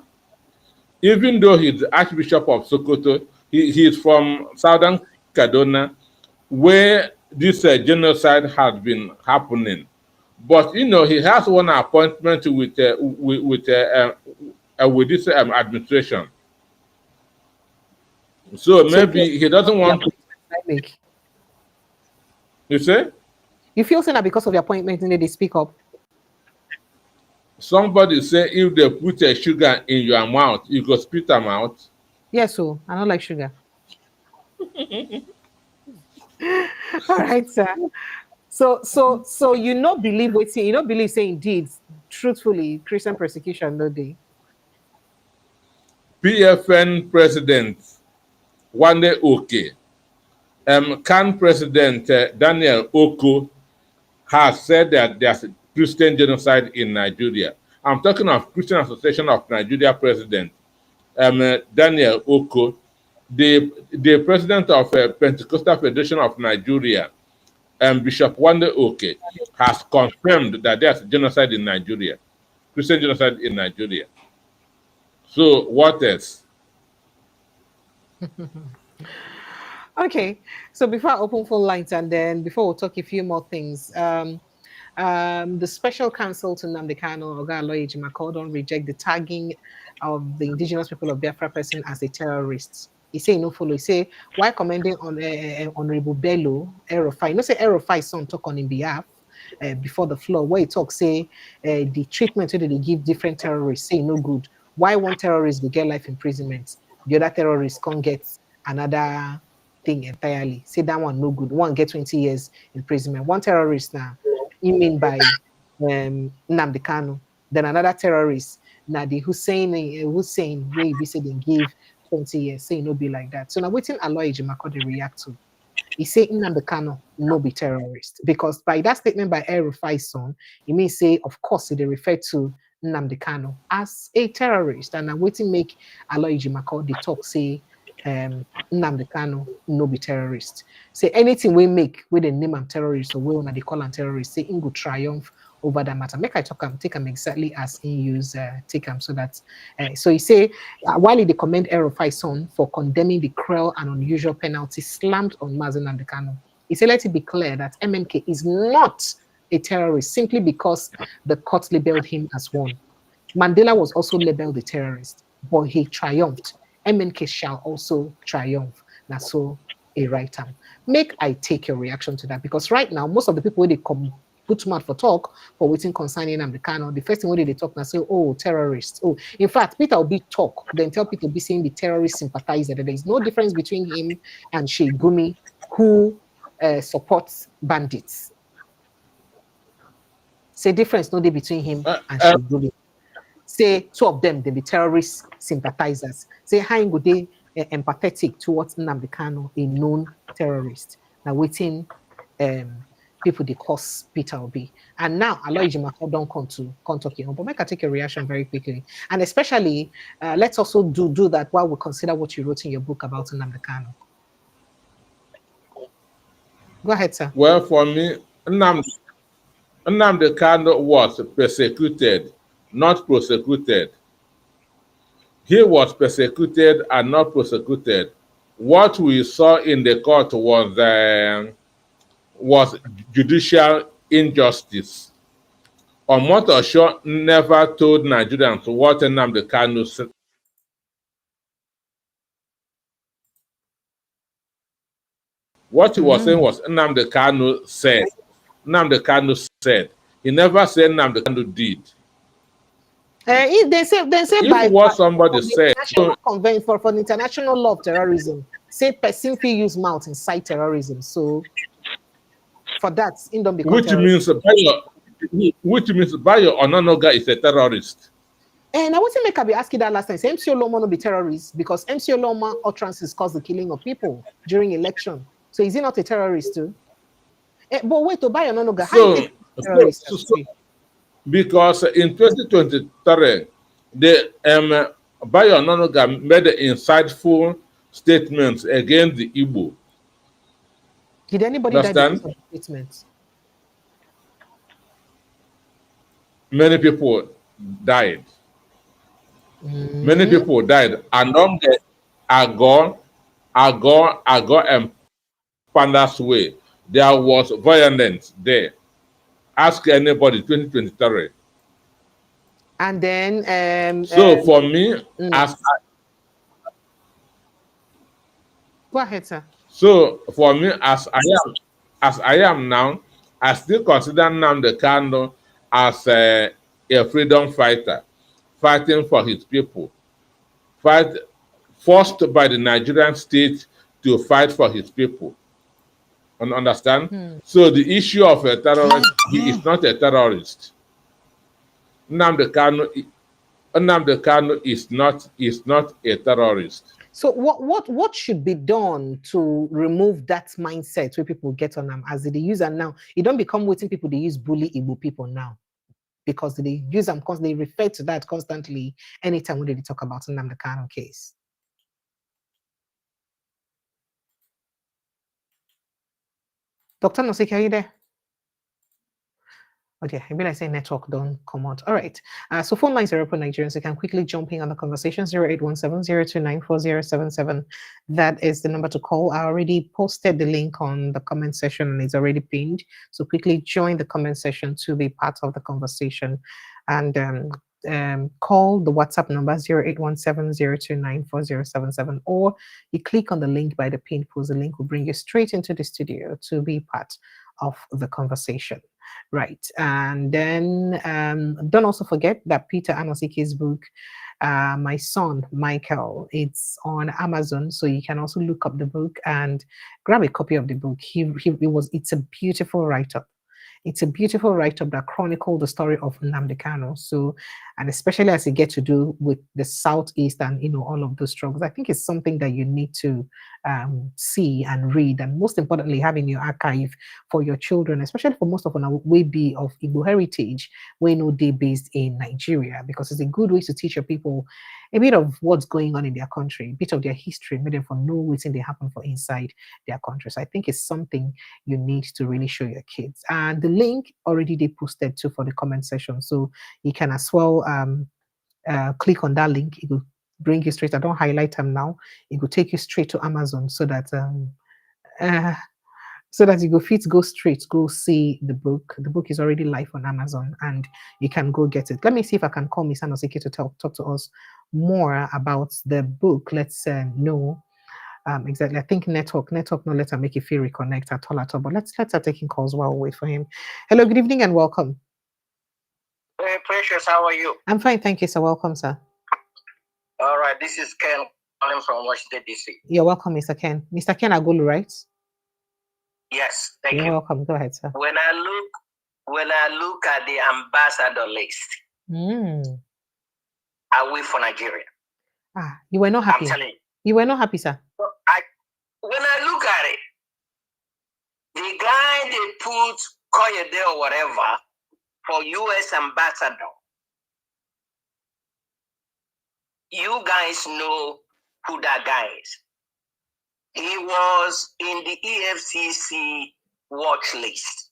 Even though he's Archbishop of Sokoto, he is from southern Kaduna, where this genocide has been happening. But he has one appointment with this administration. So maybe he doesn't want to. You say? You feel saying that because of the appointment, they speak up? Somebody say if they put a sugar in your mouth, you go spit them out. Yes, so I don't like sugar. All right, sir. So you don't believe waiting, you don't believe saying indeed, truthfully, Christian persecution, no day. PFN President Wande Oke, CAN President Daniel Oko has said that there's Christian genocide in Nigeria. I'm talking of Christian Association of Nigeria President Daniel Oko, the president of Pentecostal Federation of Nigeria, Bishop Wande Oke, has confirmed that there's genocide in Nigeria, Christian genocide in Nigeria. So what else? Okay, so before I open phone lines and then before we'll talk a few more things, the special counsel to Nnamdi Kanu, Oga Aloy Ejima, called on reject the tagging of the indigenous people of Biafra person as a terrorist. He say no follow. He say why commending on Honorable Bello Erofai. You know say Erofai son talk on his behalf before the floor where he talk say the treatment that they give different terrorists say no good. Why one terrorist will get life imprisonment, the other terrorist can't get another thing entirely. Say that one no good. One get 20 years imprisonment. One terrorist now, you mean by Nnamdi Kanu. Then another terrorist, now the Hussein where we say they give 20 years, say no be like that. So now waiting Aloy Ejimako they react to. He say Nnamdi Kanu no be terrorist. Because by that statement by El Rufai's son, he may say, of course, they refer to Nnamdi Kanu as a terrorist. And I'm waiting make Aloy Ejimako the talk say Nnamdi Kanu no be terrorist. Say anything we make with the name of terrorist or we want to call him terrorist, say in go triumph over that matter. Make I talk him, take him exactly as he use take him so that so he say while he commend El Rufai's son for condemning the cruel and unusual penalty slammed on Mazen Nnamdi Kanu, he said let it be clear that MNK is not a terrorist simply because the court labeled him as one. Mandela was also labeled a terrorist, but he triumphed. MNK shall also triumph. That's so a right term. Make I take your reaction to that, because right now most of the people they come put mouth for talk for waiting concerning Nnamdi Kanu. The first thing when they talk now say, oh, terrorists. Oh, in fact, Peter Obi talk, then tell Peter Obi saying the terrorist sympathizer. There is no difference between him and Shey Gumi, who supports bandits. Say difference no day between him and Shey Gumi. Say two of them, they be terrorist sympathizers. Say how go they empathetic towards Nnamdi Kanu, a known terrorist. Now waiting people they cause Peter Obi. And now Aloy Ejimako don't come talk here. But make I take a reaction very quickly. And especially let's also do that while we consider what you wrote in your book about Nnamdi Kanu. Go ahead, sir. Well, for me, Nnamdi Kanu was persecuted, not prosecuted. He was persecuted and not prosecuted. What we saw in the court was judicial injustice. Omotosho never told Nigerians what Nnamdi Kanu said. What he was saying was Nnamdi Kanu said. Nnamdi Kanu said. He never said Nnamdi Kanu did. They say If by what somebody said, National Convention for the International Law of Terrorism, say person fee use mouth incite terrorism. So for that, in don't become which means Bayo Ononoga is a terrorist. And I wasn't make I be asking that last time. Say MC Oloma no be terrorist because MC Oloma utterances caused the killing of people during election. So is he not a terrorist too? But wait, to Bayo Ononoga, how is he a terrorist? Because in 2023, the Bayo Ononoga made insightful statements against the Igbo. Did anybody die because of the statements? Many people died. Many people died. And on the Agor and Panda's way, there was violence there. Ask anybody, 2023. And then so for me, go ahead, sir. So for me, as I am now, I still consider Nnamdi Kanu as a freedom fighter, fighting for his people, forced by the Nigerian state to fight for his people. Understand? So the issue of a terrorist, he is not a terrorist. Nnamdi Kanu is not a terrorist. So what should be done to remove that mindset where people get on them as they use them now? It don't become waiting people they use bully Igbo people now, because they use them because they refer to that constantly anytime when they talk about Nnamdi Kanu case. Dr. Nosike, are you there? Okay, I mean I say network don't come out. All right. So phone lines are open, Nigerians. You can quickly jump in on the conversation. 0817-029-4077. That is the number to call. I already posted the link on the comment section and it's already pinned. So quickly join the comment section to be part of the conversation. And call the WhatsApp number 0817-029-4077, or you click on the link by the pinned post. The link will bring you straight into the studio to be part of the conversation. Right. And then don't also forget that Peter Anosike's book, My Son, Michael, it's on Amazon. So you can also look up the book and grab a copy of the book. It's a beautiful write-up. It's a beautiful write-up that chronicles the story of Nnamdi Kanu. So, and especially as you get to do with the Southeast and all of those struggles, I think it's something that you need to see and read, and most importantly, have in your archive for your children, especially for most of them will be of Igbo heritage, we know they based in Nigeria, because it's a good way to teach your people a bit of what's going on in their country, a bit of their history, made them for know what's they happen for inside their country. So I think it's something you need to really show your kids. And the link already they posted too for the comment section, so you can as well click on that link. It will bring you straight. I don't highlight them now. It will take you straight to Amazon, so that you go straight, go see the book. The book is already live on Amazon, and you can go get it. Let me see if I can call Miss Anosike to talk to us more about the book. Let's know exactly. I think network no let her make it feel reconnect at all. But let's start taking calls while we wait for him. Hello, good evening and welcome. Hey, Precious, how are you? I'm fine, thank you, sir. Welcome, sir. All right, this is Ken calling from Washington, D.C. You're welcome, Mr. Ken. Mr. Ken Agulu, right? Yes, thank You're you. welcome. Go ahead, sir. When I look at the ambassador list, I wait for Nigeria. You were not happy. I'm telling you. You were not happy, sir. When I look at it, the guy they put Koyede or whatever for U.S. ambassador, you guys know who that guy is. He was in the EFCC watch list.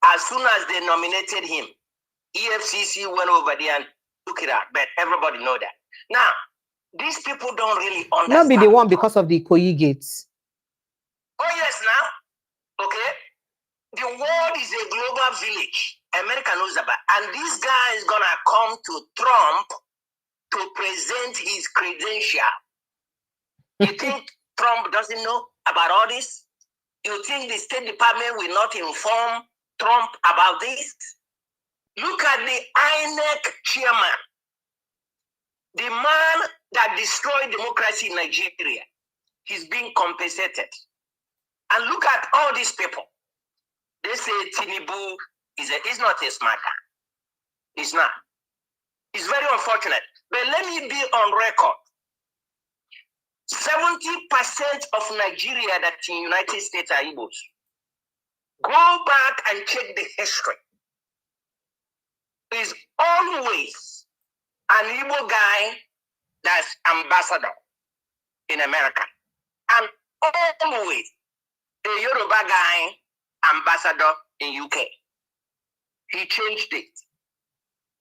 As soon as they nominated him, EFCC went over there and took it out. But everybody know that. Now, these people don't really understand. Not be the one because of the Ikoyi gates. Oh, yes, now. Okay. The world is a global village. America knows about. And this guy is going to come to Trump to present his credential. You think Trump doesn't know about all this? You think the State Department will not inform Trump about this? Look at the INEC chairman, the man that destroyed democracy in Nigeria. He's being compensated. And look at all these people. They say Tinubu is not a smart guy. He's not. It's very unfortunate. But let me be on record. 70% of Nigeria that's in the United States are Igbos. Go back and check the history. There's always an Igbo guy that's ambassador in America. And always a Yoruba guy ambassador in UK. He changed it.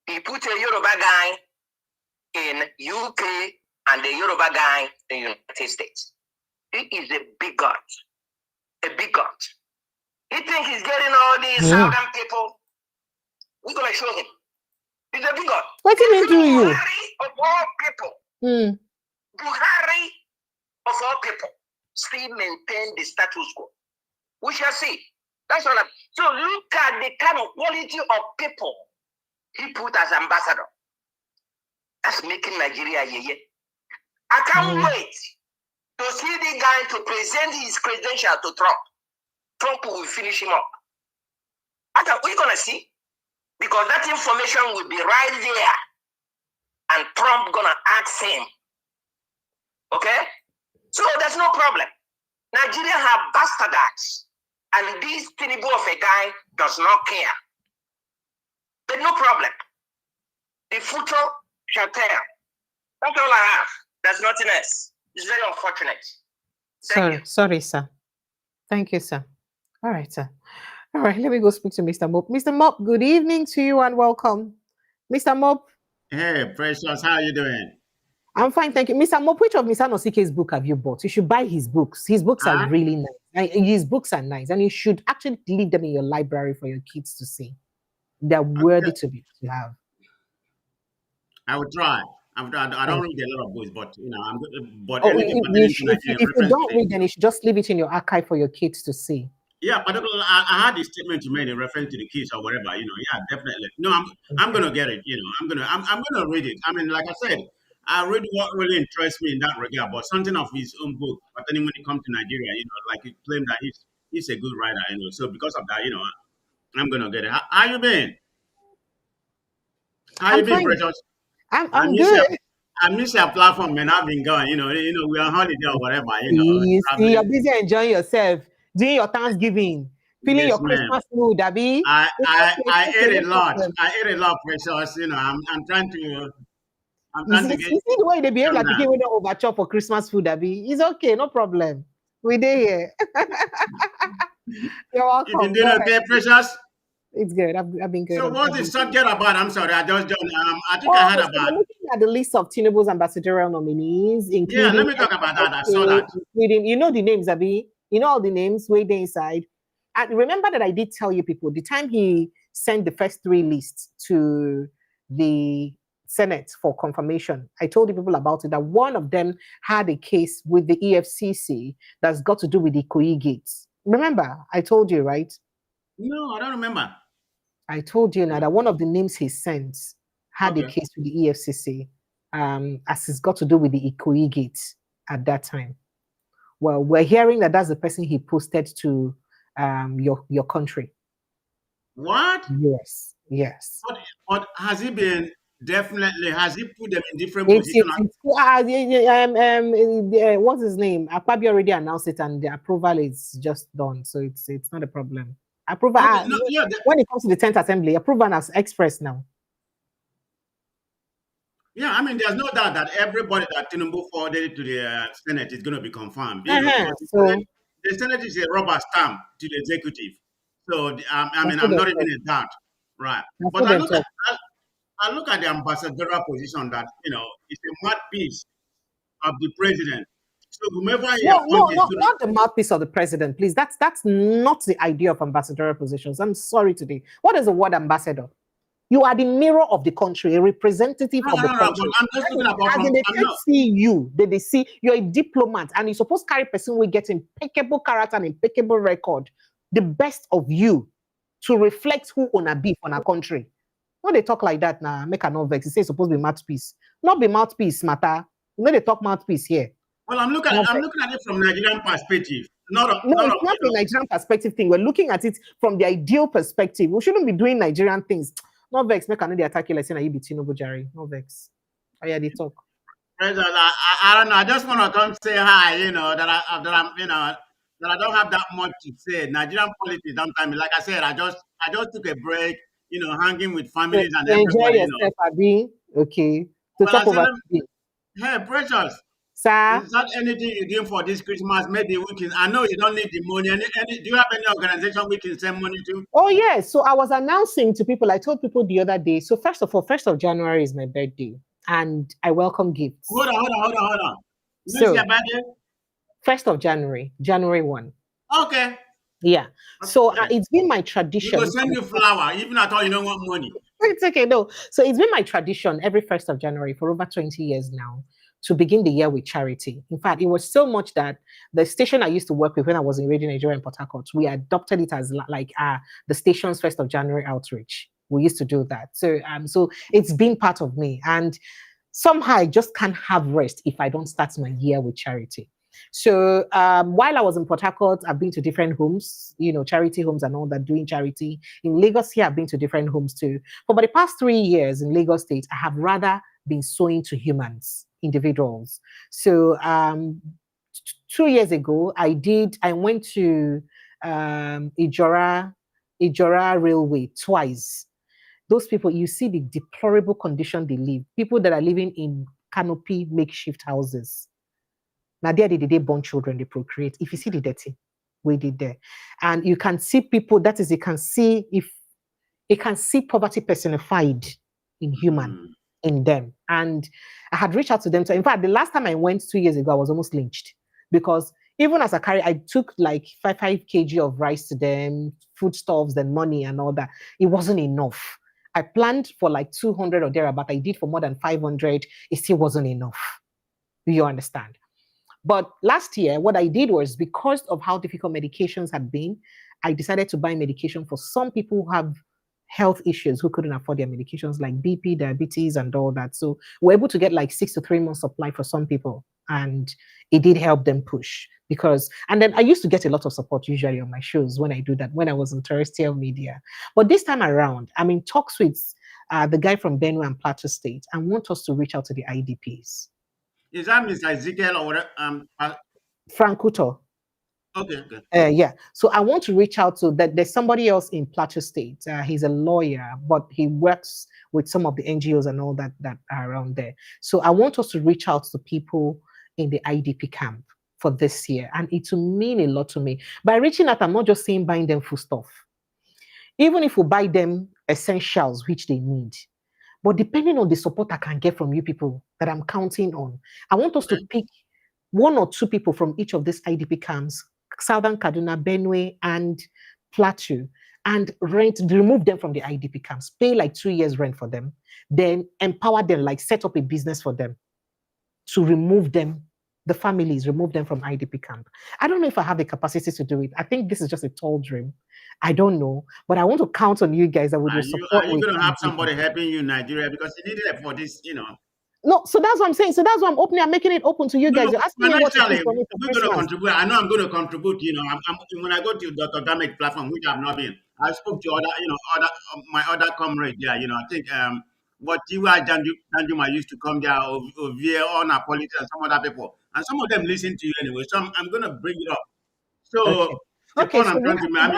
He put a Yoruba guy in UK and the Yoruba guy in the United States. He is a bigot. A bigot. He thinks he's getting all these southern people. We're going to show him. He's a bigot. What did he do you? Buhari of all people. Buhari of all people still maintain the status quo. We shall see. That's all. So look at the kind of quality of people he put as ambassador. That's making Nigeria yeye. I can't wait to see the guy to present his credential to Trump. Trump will finish him up. We're going to see. Because that information will be right there. And Trump going to ask him. Okay? So there's no problem. Nigeria have bastards. And this Tinubu of a guy does not care. But no problem. The future shall tell. That's all I have. There's nothing else. It's very unfortunate. Sorry, sir. Thank you, sir. All right, sir. All right, let me go speak to Mr. Mop. Mr. Mop, good evening to you and welcome. Mr. Mop. Hey, Precious, how are you doing? I'm fine, thank you. Mr. Mop, which of Mr. Nosike's book have you bought? You should buy his books. His books are really nice. His books are nice, and you should actually leave them in your library for your kids to see. They're worthy to have. I will try. I don't read a lot of books, but I'm good. But if you don't read them, you should just leave it in your archive for your kids to see. Yeah, particularly, I had this statement you made in reference to the kids or whatever. Yeah, definitely. No, I'm gonna get it. I'm gonna read it. I mean, like I said, I read what really interests me in that regard. But something of his own book. But then when it comes to Nigeria, like he claimed that he's a good writer. So because of that, I'm gonna get it. How you been? How I'm you been, fine. Precious? I'm good. I miss your platform, man. I've been going. We're on holiday or whatever. You see, you're Traveling. busy enjoying yourself, doing your Thanksgiving, feeling Yes, your ma'am. Christmas mood, Abby. I It's okay, ate no a lot. problem. I ate a lot, Precious. I'm trying to You get see the way they behave calm like down. people when they overchop for Christmas food, Abby. It's okay, no problem. We there here. You're You been welcome. Go doing ahead. okay, Precious? It's good. I've been good. So what's I've the been good. subject about? I'm sorry, I just joined. I think I Oh, heard so about. we're looking at the list of Tinubu's ambassadorial nominees, Yeah, including let me talk about that. I saw that. including, you know the names, Abby. You know all the names way there inside. And remember that I did tell you people the time he sent the first three lists to the Senate for confirmation. I told the people about it that one of them had a case with the EFCC that's got to do with the Kogi gates. Remember, I told you, right? No, I don't remember. I told you now that one of the names he sent had a Okay. case with the EFCC, as it's got to do with the Ikoyi gate at that time. Well, we're hearing that that's the person he posted to your country. What? Yes. But has he been definitely? Has he put them in different It's positions? what's his name? Akpabio already announced it, and the approval is just done, so it's not a problem. Approval. Okay, no, yeah, when it comes to the 10th Assembly, approval has expressed now. Yeah, I mean, there's no doubt that everybody that Tinubu forwarded to the Senate is going to be confirmed. So The Senate is a rubber stamp to the executive. So I mean, that's what I'm they not even talk. in doubt, right? That's But what they talk. I look at the ambassadorial position that it's a mouthpiece of the president. So whomever he appoints, not the mouthpiece of the president, please. That's not the idea of ambassadorial positions. I'm sorry today. What is the word ambassador? You are the mirror of the country, a representative of the country. I'm just looking about as they see you, they see you're a diplomat, and you're supposed to carry person will get impeccable character and impeccable record, the best of you, to reflect who wanna be for our country. When they talk like that now, make a no vex. They say it's supposed to be mouthpiece. Not be mouthpiece, matter. You know they talk mouthpiece here. Well, I'm looking at it from Nigerian perspective. It's not a Nigerian perspective thing. We're looking at it from the ideal perspective. We shouldn't be doing Nigerian things. No vex, make another attack you like saying you be Tinubu Jare. No vex. Oh yeah, they talk. I don't know. I just want to come say hi. That I don't have that much to say. Nigerian politics sometimes, like I said, I just took a break. Hanging with families and enjoy everybody. yourself, Abi. Okay. To talk over. Hey, Precious. Sir. Is that anything you're doing for this Christmas? Maybe we can. I know you don't need the money. Do you have any organization we can send money to? Oh yeah. So I was announcing to people. I told people the other day. So first of all, 1st of January is my birthday, and I welcome gifts. Hold on. When's your birthday? 1st of January, January 1. Okay. Yeah. So it's been my tradition. We will send you flower, even at all you don't want money. It's okay, no. So it's been my tradition every 1st of January for over 20 years now to begin the year with charity. In fact, it was so much that the station I used to work with when I was in Radio Nigeria in Port Harcourt, we adopted it as like the station's 1st of January outrage. We used to do that. So it's been part of me. And somehow I just can't have rest if I don't start my year with charity. So while I was in Port Harcourt, I've been to different homes, charity homes and all that, doing charity. In Lagos here, I've been to different homes too. But the past 3 years in Lagos State, I have rather been sowing to humans, individuals. So 2 years ago, I went to Ijora Railway twice. Those people, you see the deplorable condition they live. People that are living in canopy makeshift houses. Now there they born children, they procreate. If you see the dirty, we did there. And you can see people, that is, you can see poverty personified in human, in them. And I had reached out to them. So in fact, the last time I went 2 years ago, I was almost lynched because even as a carrier, I took like 5 kg of rice to them, foodstuffs and money and all that. It wasn't enough. I planned for like 200 or thereabout. I did for more than 500. It still wasn't enough. Do you understand? But last year, what I did was, because of how difficult medications had been, I decided to buy medication for some people who have health issues who couldn't afford their medications like BP, diabetes, and all that. So we're able to get like 6 to 3 months supply for some people. And it did help them push because, and then I used to get a lot of support usually on my shows when I do that, when I was in terrestrial media. But this time around, I'm in talks with the guy from Benue and Plateau State and want us to reach out to the IDPs. Is that Mr. Ezekiel or Frank Kuto. Okay, okay. Yeah. So I want to reach out to that. There's somebody else in Plateau State. He's a lawyer, but he works with some of the NGOs and all that are around there. So I want us to reach out to people in the IDP camp for this year. And it will mean a lot to me. By reaching out, I'm not just saying buying them food stuff. Even if we buy them essentials, which they need. But depending on the support I can get from you people that I'm counting on, I want us to pick 1 or 2 people from each of these IDP camps, Southern Kaduna, Benue, and Plateau, and remove them from the IDP camps, pay like 2 years rent for them, then empower them, like set up a business for them to remove them, the families, remove them from IDP camp. I don't know if I have the capacity to do it. I think this is just a tall dream. I don't know, but I want to count on you guys that would support. Are you going to have somebody helping you in Nigeria? Because you need help for this, you know. No, so that's what I'm saying. So that's why I'm making it open to you guys. You're asking me what to do for me for we're going to contribute. I know I'm going to contribute. You know, when I go to Dr. Damage platform, which I've not been, I spoke to my other comrades there. You know, I think what Tiwa Danjuma used to come there, Ovie, Ona Politics, and some other people, and some of them listen to you anyway. So I'm going to bring it up. So. Okay, so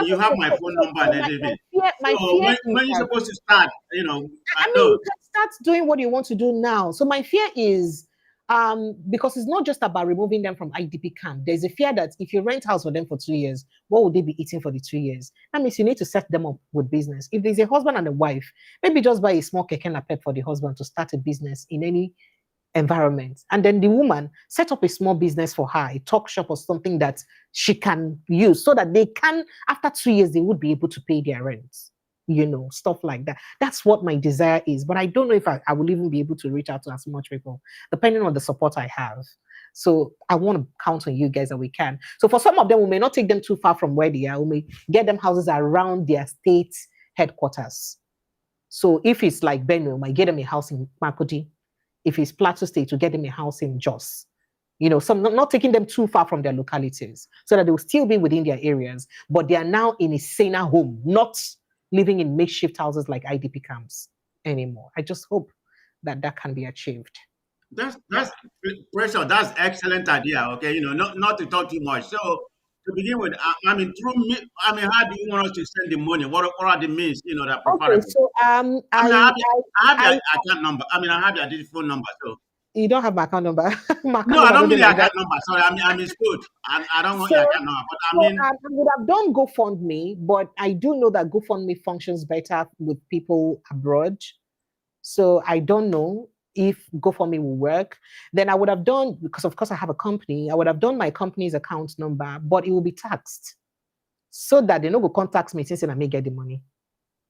you have my phone number and everything. When you're supposed to start, you know, I mean, you can start doing what you want to do now. So my fear is, because it's not just about removing them from IDP camp. There's a fear that if you rent house for them for 2 years, what would they be eating for the 2 years? That means you need to set them up with business. If there's a husband and a wife, maybe just buy a small keke napep for the husband to start a business in any environment, and then the woman set up a small business for her, a talk shop or something that she can use, so that they can, after 2 years, they would be able to pay their rent, you know, stuff like that. That's what my desire is, but I don't know if I will even be able to reach out to as much people, depending on the support I have. So I want to count on you guys that we can. So for some of them, we may not take them too far from where they are. We may get them houses around their state headquarters. So if it's like Benue, we might get them a house in Makodi. If it's Plateau State, to get them a house in Jos. You know, some not taking them too far from their localities, so that they will still be within their areas, but they are now in a saner home, not living in makeshift houses like IDP camps anymore. I just hope that that can be achieved. That's Pressure. That's excellent idea. Okay, you know, not to talk too much. So to begin with, how do you want us to send the money? What are the means, you know, that preferable? Okay, so I have your account number. I have your phone number. So you don't have my account number. No, I don't mean the account number. Sorry, I misquote. I don't want your account number. But I would have done GoFundMe, but I do know that GoFundMe functions better with people abroad. So I don't know if GoFundMe will work. Then I would have done, because of course I have a company, I would have done my company's account number, but it will be taxed, so that they know will contact me since I may get the money.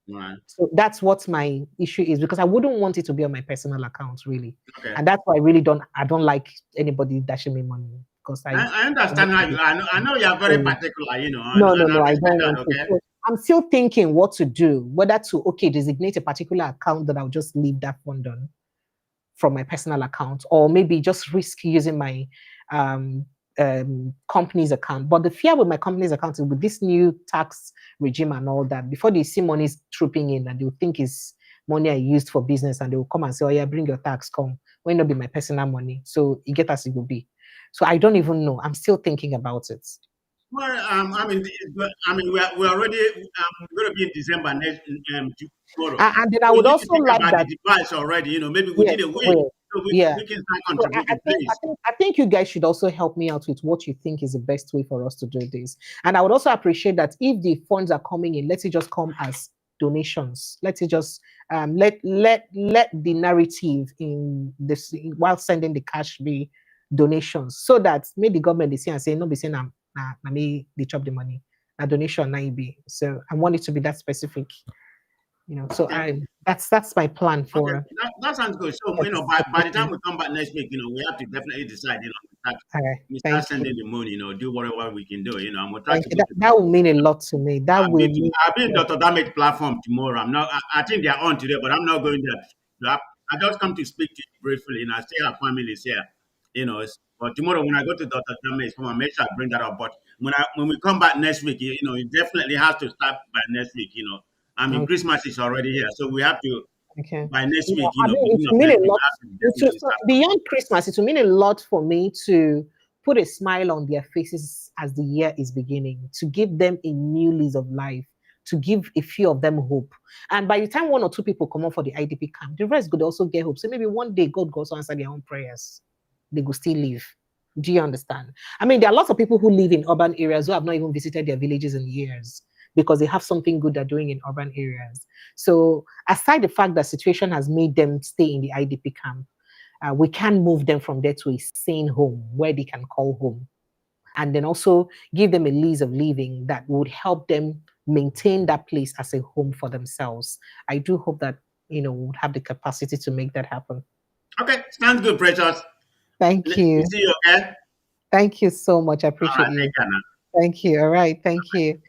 Right. So that's what my issue is, because I wouldn't want it to be on my personal account, really. Okay. And that's why I don't like anybody dashing me money, because I understand how you are. I know you are very particular, you know. No, I don't want to. So I'm still thinking what to do, whether to designate a particular account that I'll just leave that fund on from my personal account, or maybe just risk using my company's account. But the fear with my company's account is with this new tax regime and all that, before they see money trooping in, and they'll think it's money I used for business, and they will come and say, oh yeah, bring your tax, come. When it'll be my personal money. So you get as it will be. So I don't even know. I'm still thinking about it. Well, we're already going to be in December next tomorrow. And then I would also like that the device already. You know, maybe within a week, so we can start contributing. I think you guys should also help me out with what you think is the best way for us to do this. And I would also appreciate that if the funds are coming in, let it just come as donations. Let it just let the narrative in this while sending the cash be donations, so that maybe the government is saying and say no, be saying they chop the money. A donation, be. So I want it to be that specific, you know. So That's my plan for. Okay, that sounds good. So by the time we come back next week, we have to definitely decide. We start sending the money. Do whatever we can do. I'm gonna try to. That will mean a lot to me. I'll be in Dr. Damage platform tomorrow. I'm not. I think they're on today, but I'm not going there. I just come to speak to you briefly, and I say our family is here. But tomorrow when I go to Dr. Damage, I'm gonna make sure I bring that up. But when we come back next week, it definitely has to start by next week. I mean, Christmas is already here, so we have to. By next week, it will mean a lot. Beyond Christmas, it will mean a lot for me to put a smile on their faces as the year is beginning, to give them a new lease of life, to give a few of them hope. And by the time one or two people come up for the IDP camp, the rest could also get hope. So maybe one day God goes to answer their own prayers. They will still live. Do you understand? I mean, there are lots of people who live in urban areas who have not even visited their villages in years, because they have something good they're doing in urban areas. So aside the fact that situation has made them stay in the IDP camp, we can move them from there to a sane home where they can call home. And then also give them a lease of living that would help them maintain that place as a home for themselves. I do hope that, we would have the capacity to make that happen. Okay, sounds good, Precious. Thank you. See you again. Thank you so much. I appreciate you. Thank you. All right. Thank you.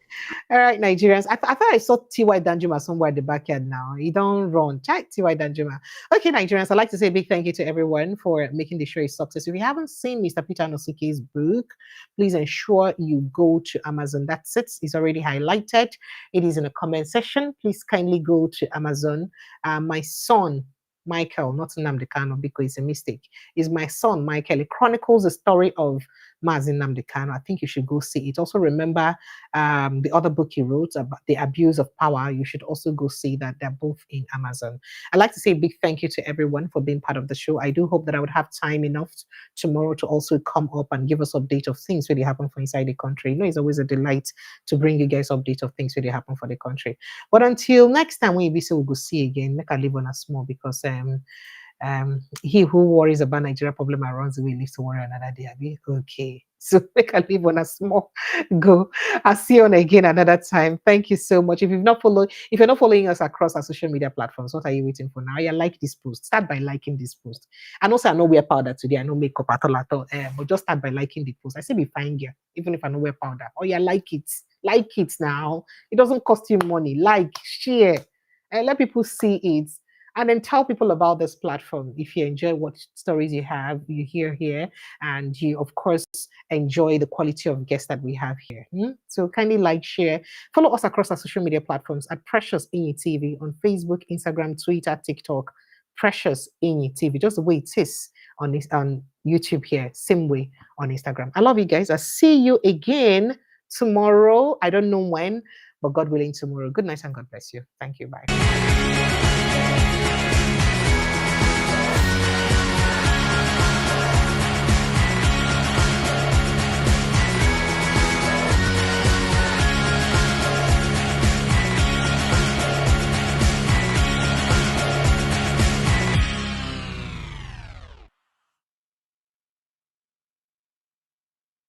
All right, Nigerians. I thought I saw T.Y. Danjuma somewhere at the backyard now. You don't run. Check T.Y. Danjuma. Okay, Nigerians, I'd like to say a big thank you to everyone for making the show a success. If you haven't seen Mr. Peter Onosike's book, please ensure you go to Amazon. That's it. It's already highlighted. It is in the comment section. Please kindly go to Amazon. My son, Michael, not Nnamdi Kanu, because it's a mistake, is my son, Michael. It chronicles the story of Mazi Nnamdi Kanu. I think you should go see it. Also remember the other book he wrote about the abuse of power. You should also go see that. They're both in Amazon. I'd like to say a big thank you to everyone for being part of the show. I do hope that I would have time enough tomorrow to also come up and give us update of things really happen for inside the country. It's always a delight to bring you guys update of things really happen for the country. But until next time, when we will go see again, make I live on a small, because he who worries about Nigeria problem and runs away lives to worry another day. Okay. So make a leave on a small go. I'll see you on again another time. Thank you so much. If you're not following us across our social media platforms, what are you waiting for now? You like this post. Start by liking this post. And also, I know wear powder today. I know makeup at all. But just start by liking the post. I say be fine girl, even if I know wear powder. Oh yeah, like it. Like it now. It doesn't cost you money. Like, share, and let people see it. And then tell people about this platform. If you enjoy what stories you hear here, and you, of course, enjoy the quality of guests that we have here. So kindly like, share, follow us across our social media platforms at Precious Inyi TV on Facebook, Instagram, Twitter, TikTok. Precious Inyi TV, just the way it is on YouTube here, same way on Instagram. I love you guys. I'll see you again tomorrow. I don't know when, but God willing, tomorrow. Good night and God bless you. Thank you. Bye.